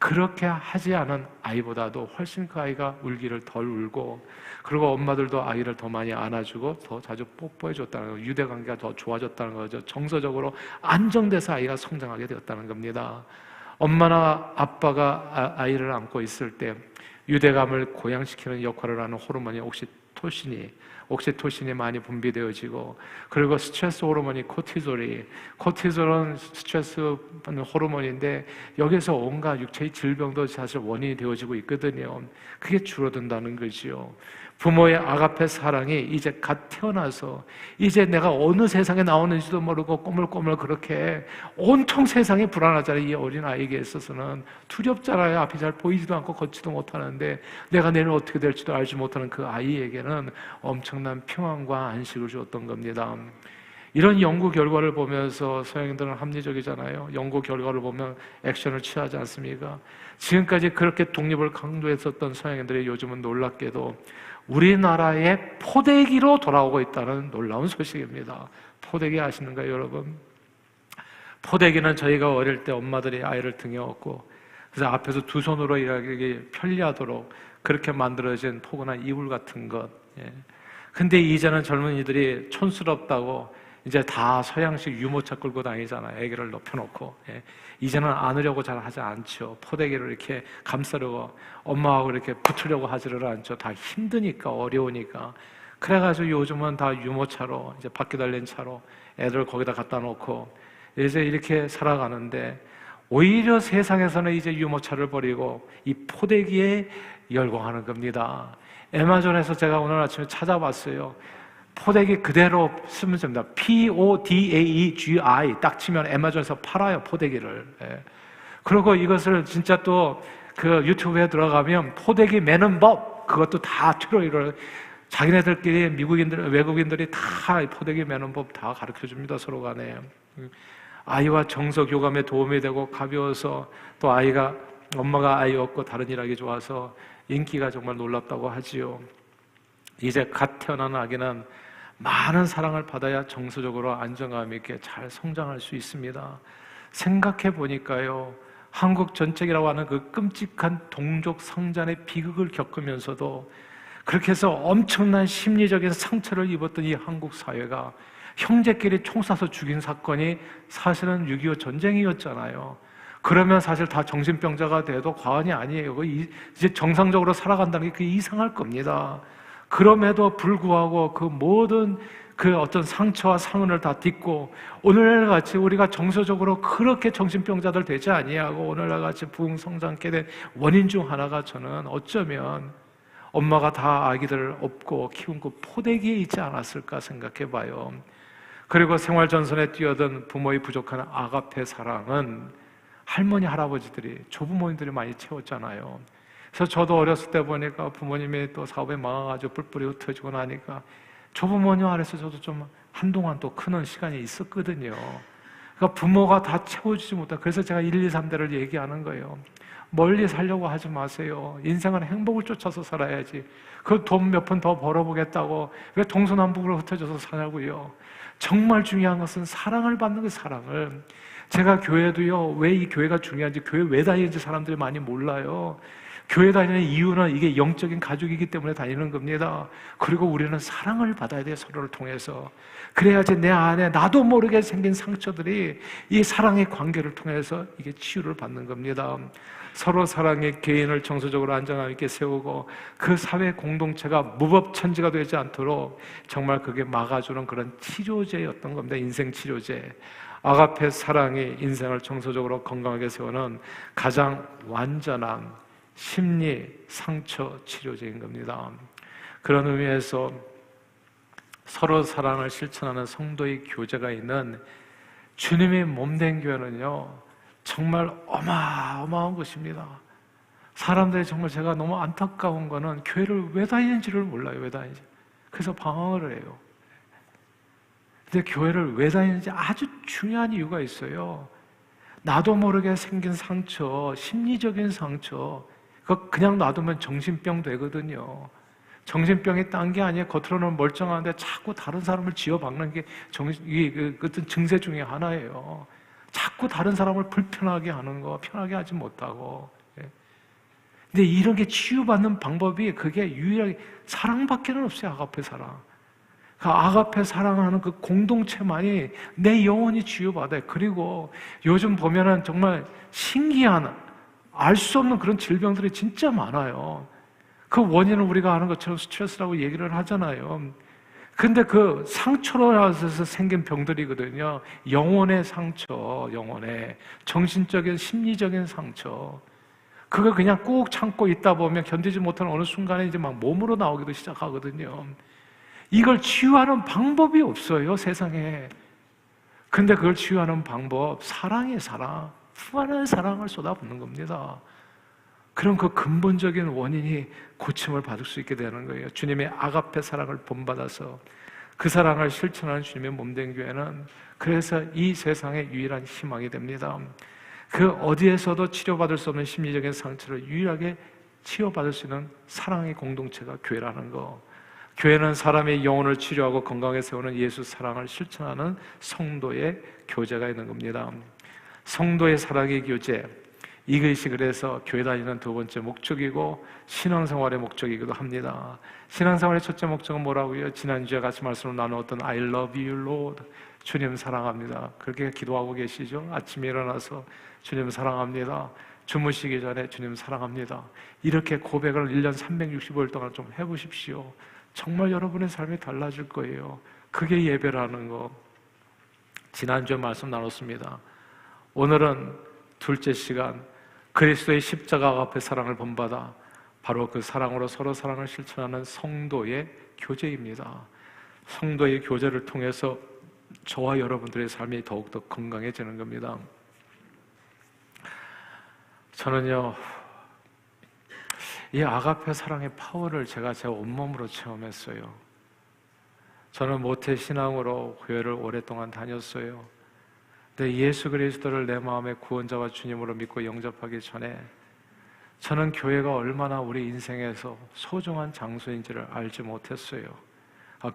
그렇게 하지 않은 아이보다도 훨씬 그 아이가 울기를 덜 울고, 그리고 엄마들도 아이를 더 많이 안아주고 더 자주 뽀뽀해줬다는 거, 유대관계가 더 좋아졌다는 거죠. 정서적으로 안정돼서 아이가 성장하게 되었다는 겁니다. 엄마나 아빠가 아이를 안고 있을 때 유대감을 고양시키는 역할을 하는 호르몬이 옥시토신이 많이 분비되어지고, 그리고 스트레스 호르몬이 코티졸은 스트레스 호르몬인데 여기서 온갖 육체의 질병도 사실 원인이 되어지고 있거든요. 그게 줄어든다는 거지요. 부모의 아가페 사랑이 이제 갓 태어나서 이제 내가 어느 세상에 나오는지도 모르고 꼬물꼬물 그렇게 온통 세상이 불안하잖아요. 이 어린 아이에게 있어서는 두렵잖아요. 앞이 잘 보이지도 않고 걷지도 못하는데 내가 내일 어떻게 될지도 알지 못하는 그 아이에게는 엄청난 평안과 안식을 주었던 겁니다. 이런 연구 결과를 보면서 서양인들은 합리적이잖아요. 연구 결과를 보면 액션을 취하지 않습니까? 지금까지 그렇게 독립을 강조했었던 서양인들이 요즘은 놀랍게도 우리나라의 포대기로 돌아오고 있다는 놀라운 소식입니다. 포대기 아시는가요, 여러분? 포대기는 저희가 어릴 때 엄마들이 아이를 등에 업고 그래서 앞에서 두 손으로 일하기 편리하도록 그렇게 만들어진 포근한 이불 같은 것. 근데 이제는 젊은이들이 촌스럽다고 이제 다 서양식 유모차 끌고 다니잖아요. 애기를 높여놓고. 이제는 안으려고 잘 하지 않죠. 포대기를 이렇게 감싸려고, 엄마하고 이렇게 붙으려고 하지를 않죠. 다 힘드니까, 어려우니까. 그래가지고 요즘은 다 유모차로, 이제 바퀴 달린 차로 애들 거기다 갖다 놓고 이제 이렇게 살아가는데, 오히려 세상에서는 이제 유모차를 버리고 이 포대기에 열광하는 겁니다. 애마존에서 제가 오늘 아침에 찾아봤어요. 포대기 그대로 쓰면 됩니다. PODAEGI 딱 치면 애마존에서 팔아요, 포대기를. 그리고 이것을 진짜 또 그 유튜브에 들어가면 포대기 매는 법, 그것도 다 튜토리얼을 자기네들끼리 외국인들이 다 포대기 매는 법 다 가르쳐 줍니다, 서로 간에. 아이와 정서 교감에 도움이 되고 가벼워서 또 엄마가 아이 없고 다른 일 하기 좋아서 인기가 정말 놀랍다고 하지요. 이제 갓 태어난 아기는 많은 사랑을 받아야 정서적으로 안정감 있게 잘 성장할 수 있습니다. 생각해 보니까요, 한국 전쟁이라고 하는 그 끔찍한 동족 상잔의 비극을 겪으면서도 그렇게 해서 엄청난 심리적인 상처를 입었던 이 한국 사회가 형제끼리 총 쏴서 죽인 사건이 사실은 6.25 전쟁이었잖아요. 그러면 사실 다 정신병자가 돼도 과언이 아니에요. 이제 정상적으로 살아간다는 게 그게 이상할 겁니다. 그럼에도 불구하고 그 모든 그 어떤 상처와 상흔을 다 딛고 오늘같이 우리가 정서적으로 그렇게 정신병자들 되지 아니하고 오늘날같이 부흥성장케 된 원인 중 하나가 저는 어쩌면 엄마가 다 아기들을 업고 키운 그 포대기에 있지 않았을까 생각해 봐요. 그리고 생활전선에 뛰어든 부모의 부족한 아가페 사랑은 할머니, 할아버지들이, 조부모님들이 많이 채웠잖아요. 그래서 저도 어렸을 때 보니까 부모님이 또 사업에 망해가지고 뿔뿔이 흩어지고 나니까 조부모님 아래서 저도 좀 한동안 또 크는 시간이 있었거든요. 그러니까 부모가 다 채워주지 못하고, 그래서 제가 1, 2, 3대를 얘기하는 거예요. 멀리 살려고 하지 마세요. 인생은 행복을 쫓아서 살아야지. 그 돈 몇 푼 더 벌어보겠다고 왜 동서남북으로 흩어져서 사냐고요. 정말 중요한 것은 사랑을 받는 그 사랑을. 제가 교회도요, 왜 이 교회가 중요한지, 교회 왜 다니는지 사람들이 많이 몰라요. 교회 다니는 이유는 이게 영적인 가족이기 때문에 다니는 겁니다. 그리고 우리는 사랑을 받아야 돼요, 서로를 통해서. 그래야지 내 안에 나도 모르게 생긴 상처들이 이 사랑의 관계를 통해서 이게 치유를 받는 겁니다. 서로 사랑의 개인을 정서적으로 안정감 있게 세우고 그 사회 공동체가 무법천지가 되지 않도록 정말 그게 막아주는 그런 치료제였던 겁니다. 인생 치료제. 아가페 사랑이 인생을 정서적으로 건강하게 세우는 가장 완전한 심리 상처 치료제인 겁니다. 그런 의미에서 서로 사랑을 실천하는 성도의 교제가 있는 주님의 몸된 교회는요, 정말 어마어마한 것입니다. 사람들이 정말 제가 너무 안타까운 거는 교회를 왜 다니는지를 몰라요. 왜 다니는지. 그래서 방황을 해요. 근데 교회를 왜 다니는지 아주 중요한 이유가 있어요. 나도 모르게 생긴 상처, 심리적인 상처, 그거 그냥 놔두면 정신병 되거든요. 정신병이 딴 게 아니에요. 겉으로는 멀쩡한데 자꾸 다른 사람을 지어박는 게 이게 어떤 증세 중에 하나예요. 자꾸 다른 사람을 불편하게 하는 거, 편하게 하지 못하고. 근데 이런 게 치유받는 방법이 그게 유일하게 사랑밖에는 없어요. 아가페 사랑. 그 아가페 사랑하는 그 공동체만이 내 영혼이 치유받아요. 그리고 요즘 보면은 정말 신기한 알 수 없는 그런 질병들이 진짜 많아요. 그 원인은 우리가 아는 것처럼 스트레스라고 얘기를 하잖아요. 근데 그 상처로 나서 생긴 병들이거든요. 영혼의 상처, 영혼의 정신적인 심리적인 상처. 그걸 그냥 꾹 참고 있다 보면 견디지 못하는 어느 순간에 이제 막 몸으로 나오기도 시작하거든요. 이걸 치유하는 방법이 없어요, 세상에. 근데 그걸 치유하는 방법, 사랑이에요, 사랑. 무한한 사랑을 쏟아붓는 겁니다. 그럼 그 근본적인 원인이 고침을 받을 수 있게 되는 거예요. 주님의 아가페 사랑을 본받아서 그 사랑을 실천하는 주님의 몸된 교회는 그래서 이 세상의 유일한 희망이 됩니다. 그 어디에서도 치료받을 수 없는 심리적인 상처를 유일하게 치유받을 수 있는 사랑의 공동체가 교회라는 거. 교회는 사람의 영혼을 치료하고 건강하게 세우는 예수 사랑을 실천하는 성도의 교제가 있는 겁니다. 성도의 사랑의 교제, 이것이 그래서 교회 다니는 두 번째 목적이고 신앙생활의 목적이기도 합니다. 신앙생활의 첫째 목적은 뭐라고요? 지난주에 같이 말씀을 나누었던 I love you Lord, 주님 사랑합니다. 그렇게 기도하고 계시죠? 아침에 일어나서 주님 사랑합니다. 주무시기 전에 주님 사랑합니다. 이렇게 고백을 1년 365일 동안 좀 해보십시오. 정말 여러분의 삶이 달라질 거예요. 그게 예배라는 거. 지난주에 말씀 나눴습니다. 오늘은 둘째 시간, 그리스도의 십자가 앞에 사랑을 본받아 바로 그 사랑으로 서로 사랑을 실천하는 성도의 교제입니다. 성도의 교제를 통해서 저와 여러분들의 삶이 더욱더 건강해지는 겁니다. 저는요, 이 아가페 사랑의 파워를 제가 제 온몸으로 체험했어요. 저는 모태 신앙으로 교회를 오랫동안 다녔어요. 근데 예수 그리스도를 내 마음의 구원자와 주님으로 믿고 영접하기 전에 저는 교회가 얼마나 우리 인생에서 소중한 장소인지를 알지 못했어요.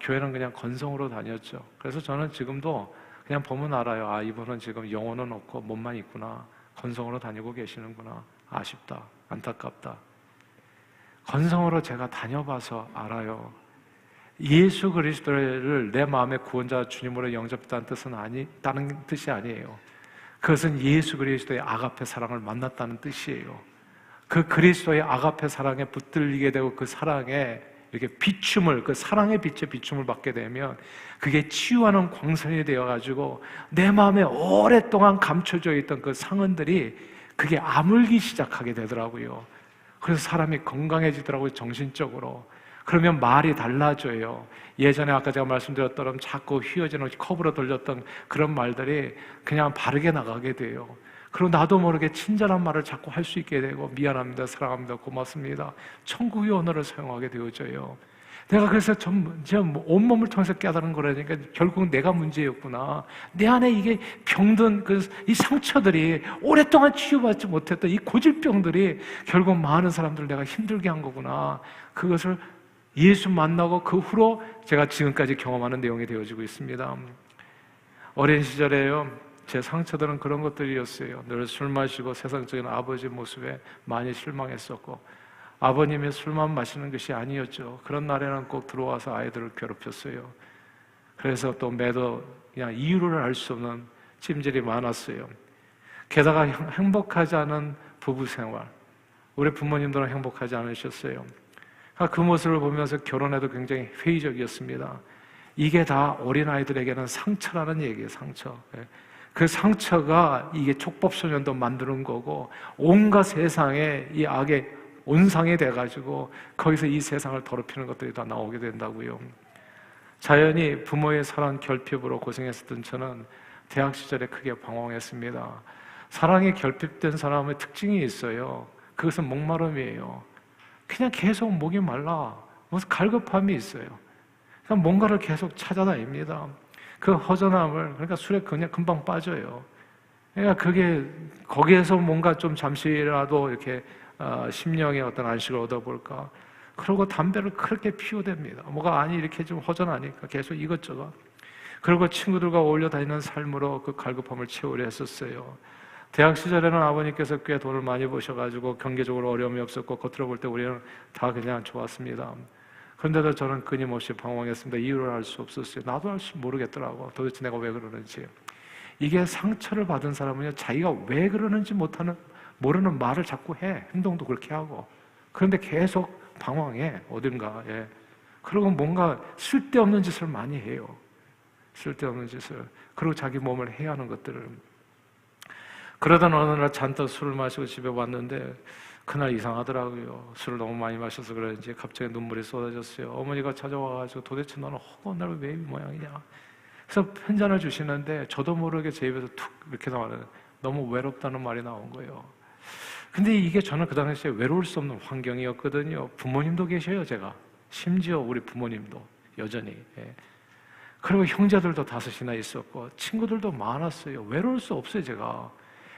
교회는 그냥 건성으로 다녔죠. 그래서 저는 지금도 그냥 보면 알아요. 이분은 지금 영혼은 없고 몸만 있구나. 건성으로 다니고 계시는구나. 아쉽다. 안타깝다. 건성으로 제가 다녀봐서 알아요. 예수 그리스도를 내 마음의 구원자 주님으로 영접했다는 뜻은 다른 뜻이 아니에요. 그것은 예수 그리스도의 아가페 사랑을 만났다는 뜻이에요. 그 그리스도의 아가페 사랑에 붙들리게 되고 그 사랑에 이렇게 비춤을, 그 사랑의 빛에 비춤을 받게 되면 그게 치유하는 광선이 되어가지고 내 마음에 오랫동안 감춰져 있던 그 상흔들이 그게 아물기 시작하게 되더라고요. 그래서 사람이 건강해지더라고요, 정신적으로. 그러면 말이 달라져요. 예전에 아까 제가 말씀드렸던 자꾸 휘어지는 컵으로 돌렸던 그런 말들이 그냥 바르게 나가게 돼요. 그리고 나도 모르게 친절한 말을 자꾸 할 수 있게 되고 미안합니다, 사랑합니다, 고맙습니다, 천국의 언어를 사용하게 되어져요. 내가 그래서 제 온몸을 통해서 깨달은 거라니까 결국 내가 문제였구나. 내 안에 이게 병든 이 상처들이 오랫동안 치유받지 못했던 이 고질병들이 결국 많은 사람들을 내가 힘들게 한 거구나. 그것을 예수 만나고 그 후로 제가 지금까지 경험하는 내용이 되어지고 있습니다. 어린 시절에요, 제 상처들은 그런 것들이었어요. 늘 술 마시고 세상적인 아버지 모습에 많이 실망했었고, 아버님이 술만 마시는 것이 아니었죠. 그런 날에는 꼭 들어와서 아이들을 괴롭혔어요. 그래서 또 매도 그냥 이유를 알 수 없는 찜질이 많았어요. 게다가 행복하지 않은 부부 생활, 우리 부모님들은 행복하지 않으셨어요. 그 모습을 보면서 결혼해도 굉장히 회의적이었습니다. 이게 다 어린아이들에게는 상처라는 얘기예요, 상처. 그 상처가 이게 촉법소년도 만드는 거고 온갖 세상에 이 악의 온상이 돼가지고 거기서 이 세상을 더럽히는 것들이 다 나오게 된다고요. 자연히 부모의 사랑 결핍으로 고생했었던 저는 대학 시절에 크게 방황했습니다. 사랑에 결핍된 사람의 특징이 있어요. 그것은 목마름이에요. 그냥 계속 목이 말라. 무슨 갈급함이 있어요. 그냥 뭔가를 계속 찾아다닙니다. 그 허전함을, 그러니까 술에 그냥 금방 빠져요. 그러니까 그게 거기에서 뭔가 좀 잠시라도 이렇게 심령의 어떤 안식을 얻어볼까. 그리고 담배를 그렇게 피우댑니다. 뭐가 아니 이렇게 좀 허전하니까 계속 이것저것. 그리고 친구들과 어울려 다니는 삶으로 그 갈급함을 채우려 했었어요. 대학 시절에는 아버님께서 꽤 돈을 많이 버셔가지고 경제적으로 어려움이 없었고 겉으로 볼 때 우리는 다 그냥 좋았습니다. 그런데도 저는 끊임없이 방황했습니다. 이유를 알 수 없었어요. 나도 알 수 모르겠더라고. 도대체 내가 왜 그러는지. 이게 상처를 받은 사람은요, 자기가 왜 그러는지 모르는 말을 자꾸 해. 행동도 그렇게 하고. 그런데 계속 방황해, 어딘가에. 그리고 뭔가 쓸데없는 짓을 많이 해요. 쓸데없는 짓을. 그리고 자기 몸을 해하는 것들을. 그러던 어느 날 잔뜩 술을 마시고 집에 왔는데 그날 이상하더라고요. 술을 너무 많이 마셔서 그런지 갑자기 눈물이 쏟아졌어요. 어머니가 찾아와가지고 도대체 너는 허구한 날 왜 이 모양이냐. 그래서 편잔을 주시는데 저도 모르게 제 입에서 툭 이렇게 나와요. 너무 외롭다는 말이 나온 거예요. 근데 이게 저는 그 당시에 외로울 수 없는 환경이었거든요. 부모님도 계셔요, 제가. 심지어 우리 부모님도 여전히. 예. 그리고 형제들도 5이나 있었고 친구들도 많았어요. 외로울 수 없어요, 제가.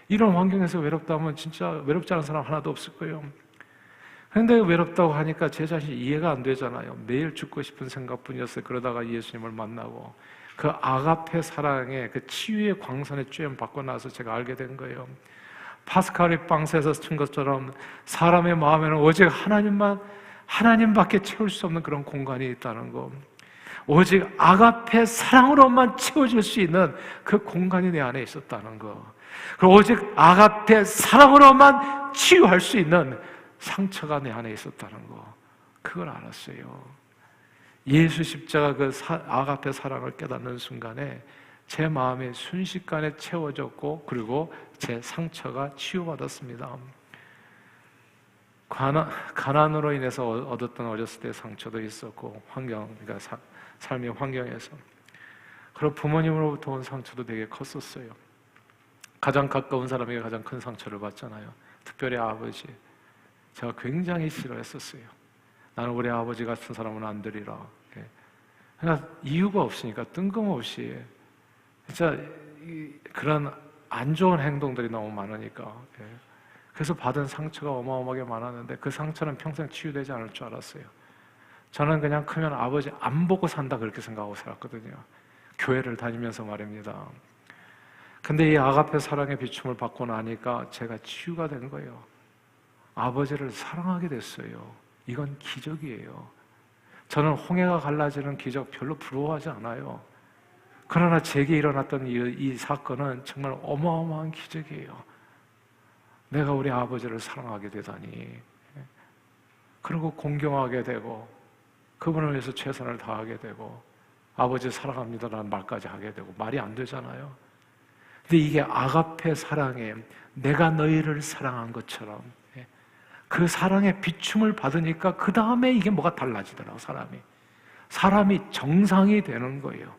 이런 환경에서 외롭다면 진짜 외롭지 않은 사람 하나도 없을 거예요. 그런데 외롭다고 하니까 제 자신이 이해가 안 되잖아요. 매일 죽고 싶은 생각뿐이었어요. 그러다가 예수님을 만나고 그 아가페 사랑의 그 치유의 광선에 쬐임 받고 나서 제가 알게 된 거예요. 파스칼이 빵새에서 친 것처럼 사람의 마음에는 오직 하나님밖에 채울 수 없는 그런 공간이 있다는 거. 오직 아가페 사랑으로만 채워질 수 있는 그 공간이 내 안에 있었다는 거. 그리고 오직 아가페 사랑으로만 치유할 수 있는 상처가 내 안에 있었다는 거. 그걸 알았어요. 예수 십자가 그 아가페 사랑을 깨닫는 순간에 제 마음이 순식간에 채워졌고 그리고 제 상처가 치유받았습니다. 가난으로 인해서 얻었던 어렸을 때의 상처도 있었고 그러니까 삶의 환경에서 그리고 부모님으로부터 온 상처도 되게 컸었어요. 가장 가까운 사람에게 가장 큰 상처를 받잖아요. 특별히 아버지. 제가 굉장히 싫어했었어요. 나는 우리 아버지 같은 사람은 안 되리라. 그러니까 이유가 없으니까 뜬금없이 진짜 그런 안 좋은 행동들이 너무 많으니까. 그래서 받은 상처가 어마어마하게 많았는데 그 상처는 평생 치유되지 않을 줄 알았어요. 저는 그냥 크면 아버지 안 보고 산다 그렇게 생각하고 살았거든요. 교회를 다니면서 말입니다. 근데 이 아가페 사랑의 비춤을 받고 나니까 제가 치유가 된 거예요. 아버지를 사랑하게 됐어요. 이건 기적이에요. 저는 홍해가 갈라지는 기적 별로 부러워하지 않아요. 그러나 제게 일어났던 이 사건은 정말 어마어마한 기적이에요. 내가 우리 아버지를 사랑하게 되다니. 그리고 공경하게 되고 그분을 위해서 최선을 다하게 되고 아버지 사랑합니다라는 말까지 하게 되고 말이 안 되잖아요. 근데 이게 아가페 사랑에 내가 너희를 사랑한 것처럼 그 사랑의 비춤을 받으니까 그 다음에 이게 뭐가 달라지더라고. 사람이 정상이 되는 거예요.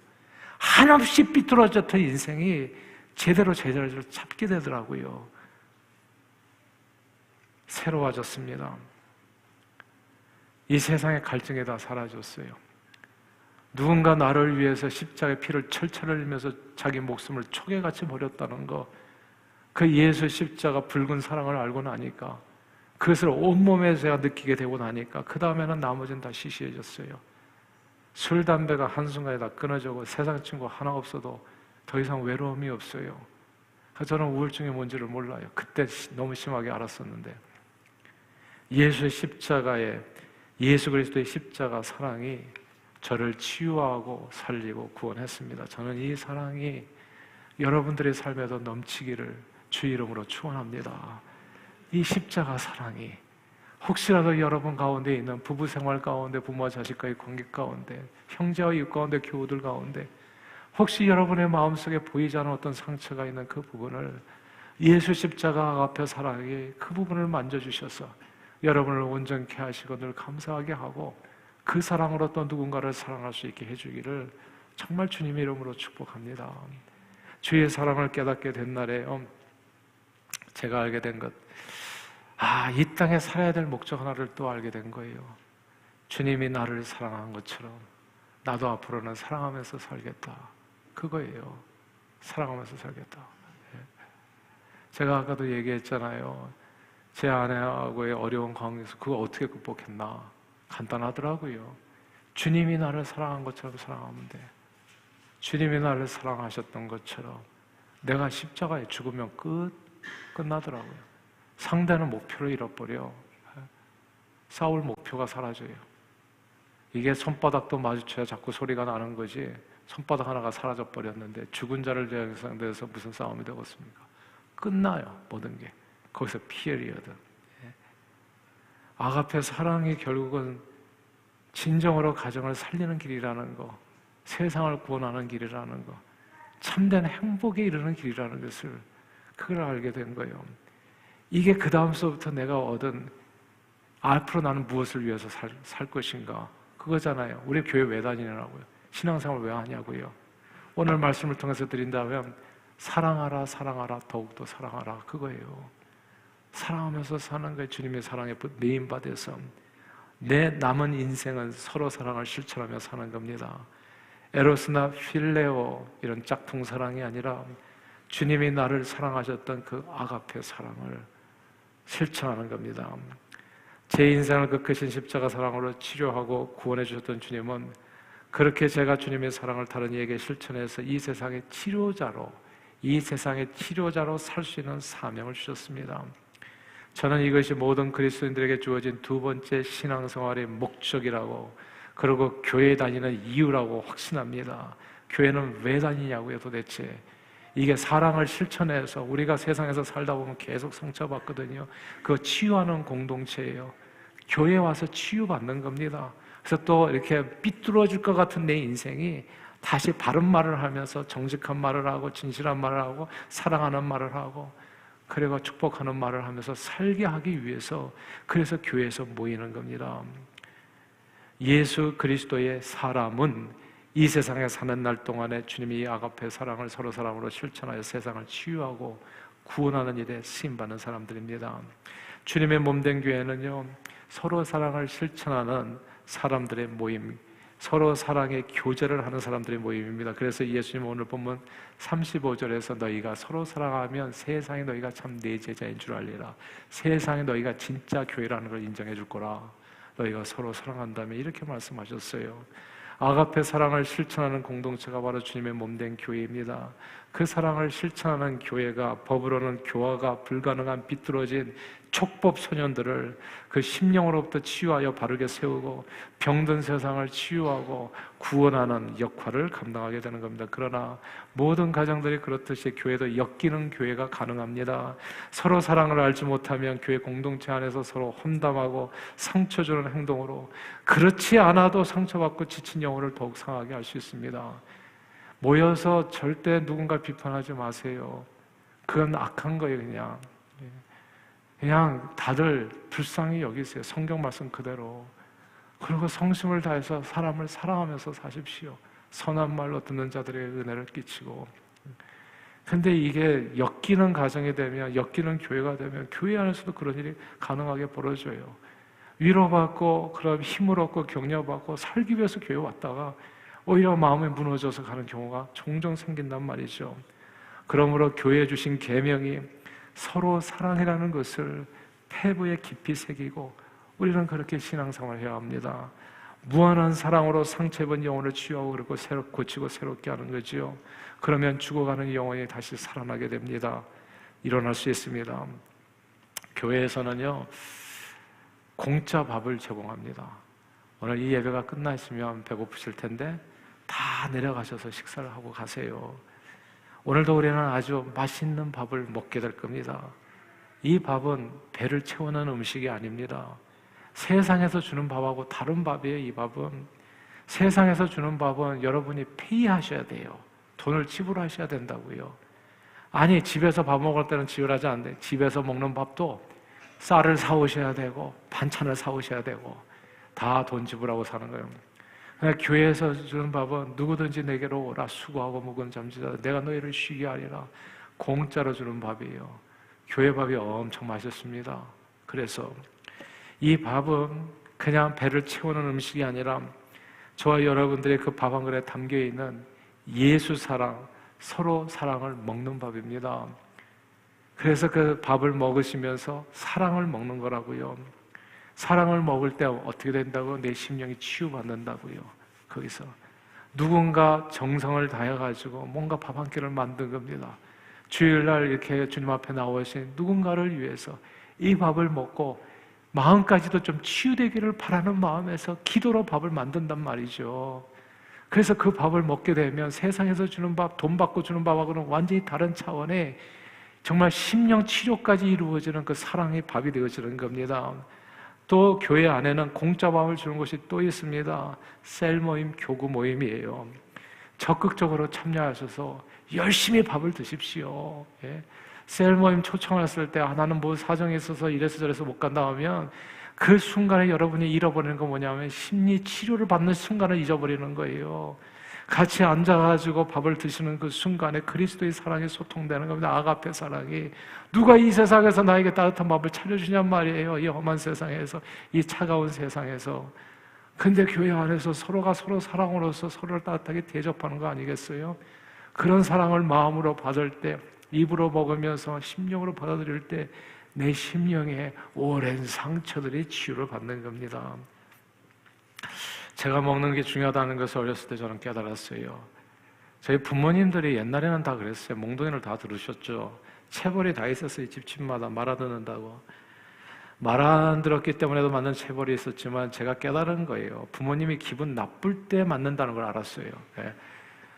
한없이 삐뚤어졌던 인생이 제대로 제자리를 잡게 되더라고요. 새로워졌습니다. 이 세상의 갈증이 다 사라졌어요. 누군가 나를 위해서 십자가의 피를 철철 흘리면서 자기 목숨을 초계같이 버렸다는 거, 그 예수 십자가 붉은 사랑을 알고 나니까 그것을 온몸에 제가 느끼게 되고 나니까 그 다음에는 나머지는 다 시시해졌어요. 술, 담배가 한순간에 다 끊어지고 세상 친구 하나 없어도 더 이상 외로움이 없어요. 저는 우울증이 뭔지를 몰라요. 그때 너무 심하게 알았었는데 예수 그리스도의 십자가 사랑이 저를 치유하고 살리고 구원했습니다. 저는 이 사랑이 여러분들의 삶에도 넘치기를 주 이름으로 축원합니다. 이 십자가 사랑이 혹시라도 여러분 가운데 있는 부부 생활 가운데 부모와 자식과의 관계 가운데 형제와 이웃 가운데 교우들 가운데 혹시 여러분의 마음속에 보이지 않는 어떤 상처가 있는 그 부분을 예수 십자가 앞에 사랑이 그 부분을 만져주셔서 여러분을 온전케 하시고 늘 감사하게 하고 그 사랑으로 또 누군가를 사랑할 수 있게 해주기를 정말 주님의 이름으로 축복합니다. 주의 사랑을 깨닫게 된 날에 제가 알게 된 것, 이 땅에 살아야 될 목적 하나를 또 알게 된 거예요. 주님이 나를 사랑한 것처럼 나도 앞으로는 사랑하면서 살겠다. 그거예요. 사랑하면서 살겠다. 제가 아까도 얘기했잖아요. 제 아내하고의 어려운 관계에서 그거 어떻게 극복했나? 간단하더라고요. 주님이 나를 사랑한 것처럼 사랑하면 돼. 주님이 나를 사랑하셨던 것처럼 내가 십자가에 죽으면 끝. 끝나더라고요. 상대는 목표를 잃어버려. 싸울 목표가 사라져요. 이게 손바닥도 마주쳐야 자꾸 소리가 나는 거지, 손바닥 하나가 사라져 버렸는데 죽은 자를 상대해서 무슨 싸움이 되겠습니까? 끝나요, 모든 게. 거기서 피해리어든. 아가페 사랑이 결국은 진정으로 가정을 살리는 길이라는 거, 세상을 구원하는 길이라는 거, 참된 행복에 이르는 길이라는 것을, 그걸 알게 된 거예요. 이게 그 다음서부터 내가 얻은, 앞으로 나는 무엇을 위해서 살 것인가, 그거잖아요. 우리 교회 왜 다니냐고요? 신앙생활 왜 하냐고요? 오늘 말씀을 통해서 드린다면 사랑하라, 사랑하라, 더욱더 사랑하라, 그거예요. 사랑하면서 사는 거예요. 주님의 사랑에 메인받아서 내 남은 인생은 서로 사랑을 실천하며 사는 겁니다. 에로스나 필레오 이런 짝퉁 사랑이 아니라 주님이 나를 사랑하셨던 그 아가페 사랑을 실천하는 겁니다. 제 인생을 그 크신 십자가 사랑으로 치료하고 구원해 주셨던 주님은 그렇게 제가 주님의 사랑을 다른 이에게 실천해서 이 세상의 치료자로 살 수 있는 사명을 주셨습니다. 저는 이것이 모든 그리스도인들에게 주어진 두 번째 신앙생활의 목적이라고, 그리고 교회 다니는 이유라고 확신합니다. 교회는 왜 다니냐고요, 도대체. 이게 사랑을 실천해서 우리가 세상에서 살다 보면 계속 상처받거든요. 그거 치유하는 공동체예요. 교회에 와서 치유받는 겁니다. 그래서 또 이렇게 삐뚤어질 것 같은 내 인생이 다시 바른 말을 하면서 정직한 말을 하고 진실한 말을 하고 사랑하는 말을 하고 그리고 축복하는 말을 하면서 살게 하기 위해서, 그래서 교회에서 모이는 겁니다. 예수 그리스도의 사람은 이 세상에 사는 날 동안에 주님이 아가페 사랑을 서로 사랑으로 실천하여 세상을 치유하고 구원하는 일에 쓰임받는 사람들입니다. 주님의 몸된 교회는요, 서로 사랑을 실천하는 사람들의 모임, 서로 사랑의 교제를 하는 사람들의 모임입니다. 그래서 예수님 오늘 보면 35절에서 너희가 서로 사랑하면 세상에 너희가 참 내 제자인 줄 알리라. 세상에 너희가 진짜 교회라는 걸 인정해 줄 거라. 너희가 서로 사랑한다면, 이렇게 말씀하셨어요. 아가페 사랑을 실천하는 공동체가 바로 주님의 몸된 교회입니다. 그 사랑을 실천하는 교회가 법으로는 교화가 불가능한 비뚤어진 촉법 소년들을 그 심령으로부터 치유하여 바르게 세우고 병든 세상을 치유하고 구원하는 역할을 감당하게 되는 겁니다. 그러나 모든 가정들이 그렇듯이 교회도 엮이는 교회가 가능합니다. 서로 사랑을 알지 못하면 교회 공동체 안에서 서로 험담하고 상처 주는 행동으로, 그렇지 않아도 상처받고 지친 영혼을 더욱 상하게 할 수 있습니다. 모여서 절대 누군가 비판하지 마세요. 그건 악한 거예요. 그냥 다들 불쌍히 여기세요. 성경 말씀 그대로. 그리고 성심을 다해서 사람을 사랑하면서 사십시오. 선한 말로 듣는 자들에게 은혜를 끼치고. 근데 이게 엮이는 가정이 되면, 엮이는 교회가 되면 교회 안에서도 그런 일이 가능하게 벌어져요. 위로받고 그럼 힘을 얻고 격려받고 살기 위해서 교회 왔다가 오히려 마음이 무너져서 가는 경우가 종종 생긴단 말이죠. 그러므로 교회에 주신 계명이 서로 사랑이라는 것을 폐부에 깊이 새기고 우리는 그렇게 신앙생활을 해야 합니다. 무한한 사랑으로 상처 입은 영혼을 치유하고 그리고 고치고 새롭게 하는 거지요. 그러면 죽어가는 영혼이 다시 살아나게 됩니다. 일어날 수 있습니다. 교회에서는요, 공짜 밥을 제공합니다. 오늘 이 예배가 끝나 있으면 배고프실 텐데 다 내려가셔서 식사를 하고 가세요. 오늘도 우리는 아주 맛있는 밥을 먹게 될 겁니다. 이 밥은 배를 채우는 음식이 아닙니다. 세상에서 주는 밥하고 다른 밥이에요. 이 밥은 세상에서 주는 밥은 여러분이 페이하셔야 돼요. 돈을 지불하셔야 된다고요. 아니, 집에서 밥 먹을 때는 지불하지 않는데 집에서 먹는 밥도 쌀을 사오셔야 되고 반찬을 사오셔야 되고 다 돈 지불하고 사는 거예요. 교회에서 주는 밥은 누구든지 내게로 오라, 수고하고 무거운 잠지자 내가 너희를 쉬게 하리라. 공짜로 주는 밥이에요. 교회 밥이 엄청 맛있습니다. 그래서 이 밥은 그냥 배를 채우는 음식이 아니라 저와 여러분들의 그 밥 한 그릇에 담겨있는 예수 사랑, 서로 사랑을 먹는 밥입니다. 그래서 그 밥을 먹으시면서 사랑을 먹는 거라고요. 사랑을 먹을 때 어떻게 된다고? 내 심령이 치유받는다고요. 거기서 누군가 정성을 다해가지고 뭔가 밥 한 끼를 만든 겁니다. 주일날 이렇게 주님 앞에 나오신 누군가를 위해서 이 밥을 먹고 마음까지도 좀 치유되기를 바라는 마음에서 기도로 밥을 만든단 말이죠. 그래서 그 밥을 먹게 되면 세상에서 주는 밥, 돈 받고 주는 밥하고는 완전히 다른 차원의 정말 심령 치료까지 이루어지는 그 사랑의 밥이 되어지는 겁니다. 또 교회 안에는 공짜 밥을 주는 곳이 또 있습니다. 셀 모임, 교구 모임이에요. 적극적으로 참여하셔서 열심히 밥을 드십시오. 예. 셀 모임 초청했을 때 나는 뭐 사정이 있어서 이래서 저래서 못 간다 하면 그 순간에 여러분이 잃어버리는 건 뭐냐면 심리 치료를 받는 순간을 잊어버리는 거예요. 같이 앉아가지고 밥을 드시는 그 순간에 그리스도의 사랑이 소통되는 겁니다. 아가페 사랑이. 누가 이 세상에서 나에게 따뜻한 밥을 차려주냔 말이에요. 이 험한 세상에서, 이 차가운 세상에서. 근데 교회 안에서 서로가 서로 사랑으로서 서로를 따뜻하게 대접하는 거 아니겠어요? 그런 사랑을 마음으로 받을 때, 입으로 먹으면서 심령으로 받아들일 때 내 심령에 오랜 상처들이 치유를 받는 겁니다. 제가 먹는 게 중요하다는 것을 어렸을 때 저는 깨달았어요. 저희 부모님들이 옛날에는 다 그랬어요. 몽둥이를 다 들으셨죠. 체벌이 다 있었어요. 집집마다 말아듣는다고. 말 안 들었기 때문에도 맞는 체벌이 있었지만 제가 깨달은 거예요. 부모님이 기분 나쁠 때 맞는다는 걸 알았어요. 예.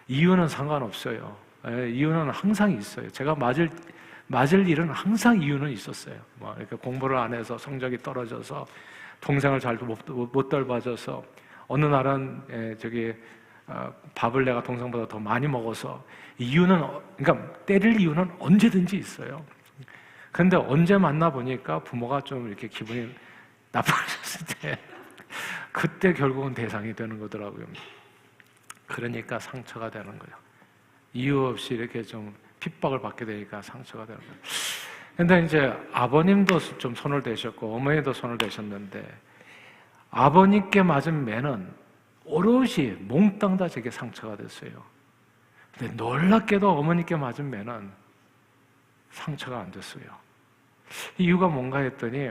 이유는 상관없어요. 예, 이유는 항상 있어요. 제가 맞을 일은 항상 이유는 있었어요. 뭐 이렇게 공부를 안 해서 성적이 떨어져서 동생을 잘 못 돌봐줘서 어느 날은 밥을 내가 동생보다 더 많이 먹어서 이유는 그러니까 때릴 이유는 언제든지 있어요. 근데 언제 만나 보니까 부모가 좀 이렇게 기분이 나빠졌을 때 그때 결국은 대상이 되는 거더라고요. 그러니까 상처가 되는 거예요. 이유 없이 이렇게 좀 핍박을 받게 되니까 상처가 되는 거예요. 근데 이제 아버님도 좀 손을 대셨고 어머니도 손을 대셨는데 아버님께 맞은 매는 오롯이 몽땅 다 제게 상처가 됐어요. 근데 놀랍게도 어머니께 맞은 매는 상처가 안 됐어요. 이유가 뭔가 했더니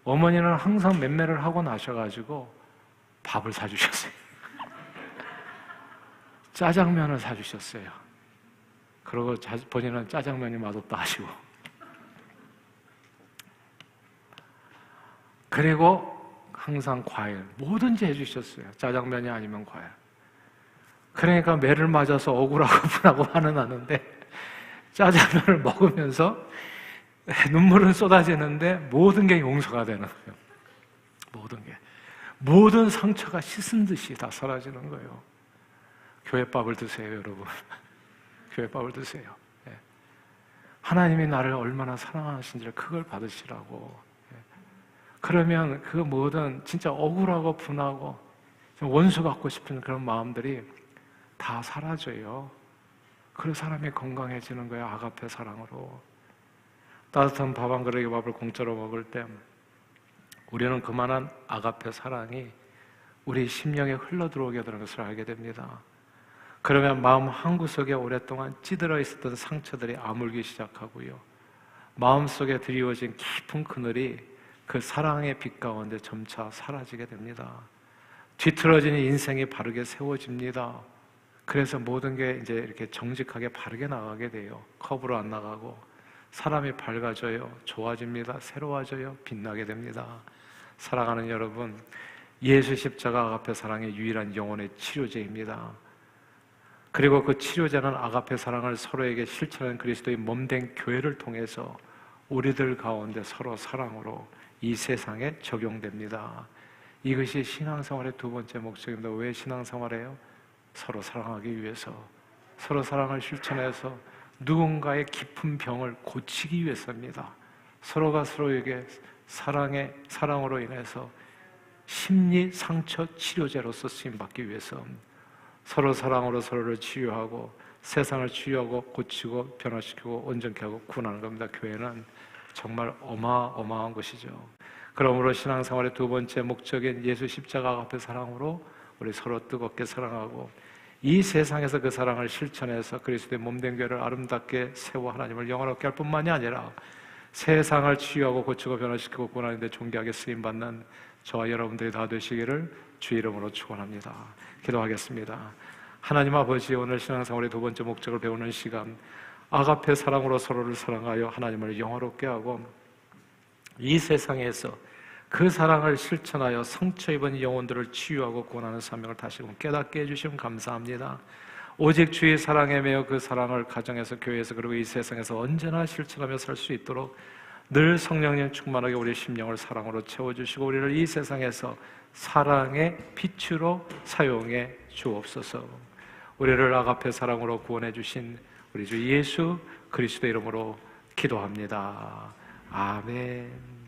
어머니는 항상 맴매를 하고 나셔가지고 밥을 사주셨어요. 짜장면을 사주셨어요. 그리고 본인은 짜장면이 맛없다 하시고 그리고 항상 과일 뭐든지 해주셨어요. 짜장면이 아니면 과일. 그러니까 매를 맞아서 억울하고 분하고 화는 나는데 짜장면을 먹으면서 눈물은 쏟아지는데 모든 게 용서가 되는 거예요. 모든 상처가 씻은 듯이 다 사라지는 거예요. 교회밥을 드세요, 여러분. 교회밥을 드세요. 하나님이 나를 얼마나 사랑하신지를 그걸 받으시라고. 그러면 그 모든 진짜 억울하고 분하고 원수 갖고 싶은 그런 마음들이 다 사라져요. 그 사람이 건강해지는 거예요. 아가페 사랑으로. 따뜻한 밥 한 그릇에 밥을 공짜로 먹을 때 우리는 그만한 아가페 사랑이 우리 심령에 흘러들어오게 되는 것을 알게 됩니다. 그러면 마음 한구석에 오랫동안 찌들어 있었던 상처들이 아물기 시작하고요. 마음속에 드리워진 깊은 그늘이 그 사랑의 빛 가운데 점차 사라지게 됩니다. 뒤틀어진 인생이 바르게 세워집니다. 그래서 모든 게 이제 이렇게 정직하게 바르게 나가게 돼요. 컵으로 안 나가고 사람이 밝아져요. 좋아집니다. 새로워져요. 빛나게 됩니다. 사랑하는 여러분, 예수 십자가 아가페 사랑의 유일한 영혼의 치료제입니다. 그리고 그 치료제는 아가페 사랑을 서로에게 실천하는 그리스도의 몸된 교회를 통해서 우리들 가운데 서로 사랑으로 이 세상에 적용됩니다. 이것이 신앙생활의 두 번째 목적입니다. 왜 신앙생활해요? 서로 사랑하기 위해서, 서로 사랑을 실천해서 누군가의 깊은 병을 고치기 위해서입니다. 서로가 서로에게 사랑으로 인해서 심리 상처 치료제로서 쓰임받기 위해서 서로 사랑으로 서로를 치유하고 세상을 치유하고 고치고 변화시키고 온전케 하고 구원하는 겁니다. 교회는 정말 어마어마한 것이죠. 그러므로 신앙생활의 두 번째 목적인 예수 십자가 앞에 사랑으로 우리 서로 뜨겁게 사랑하고 이 세상에서 그 사랑을 실천해서 그리스도의 몸된 교회를 아름답게 세워 하나님을 영원하게 할 뿐만이 아니라 세상을 치유하고 고치고 변화시키고 구원하는 데 존귀하게 쓰임받는 저와 여러분들이 다 되시기를 주 이름으로 축원합니다. 기도하겠습니다. 하나님 아버지, 오늘 신앙생활의 두 번째 목적을 배우는 시간, 아가페 사랑으로 서로를 사랑하여 하나님을 영화롭게 하고 이 세상에서 그 사랑을 실천하여 상처 입은 영혼들을 치유하고 구원하는 사명을 다시금 깨닫게 해주시면 감사합니다. 오직 주의 사랑에 매여 그 사랑을 가정에서, 교회에서, 그리고 이 세상에서 언제나 실천하며 살 수 있도록 늘 성령님 충만하게 우리 심령을 사랑으로 채워주시고 우리를 이 세상에서 사랑의 빛으로 사용해 주옵소서. 우리를 아가페 사랑으로 구원해 주신 우리 주 예수 그리스도 이름으로 기도합니다. 아멘.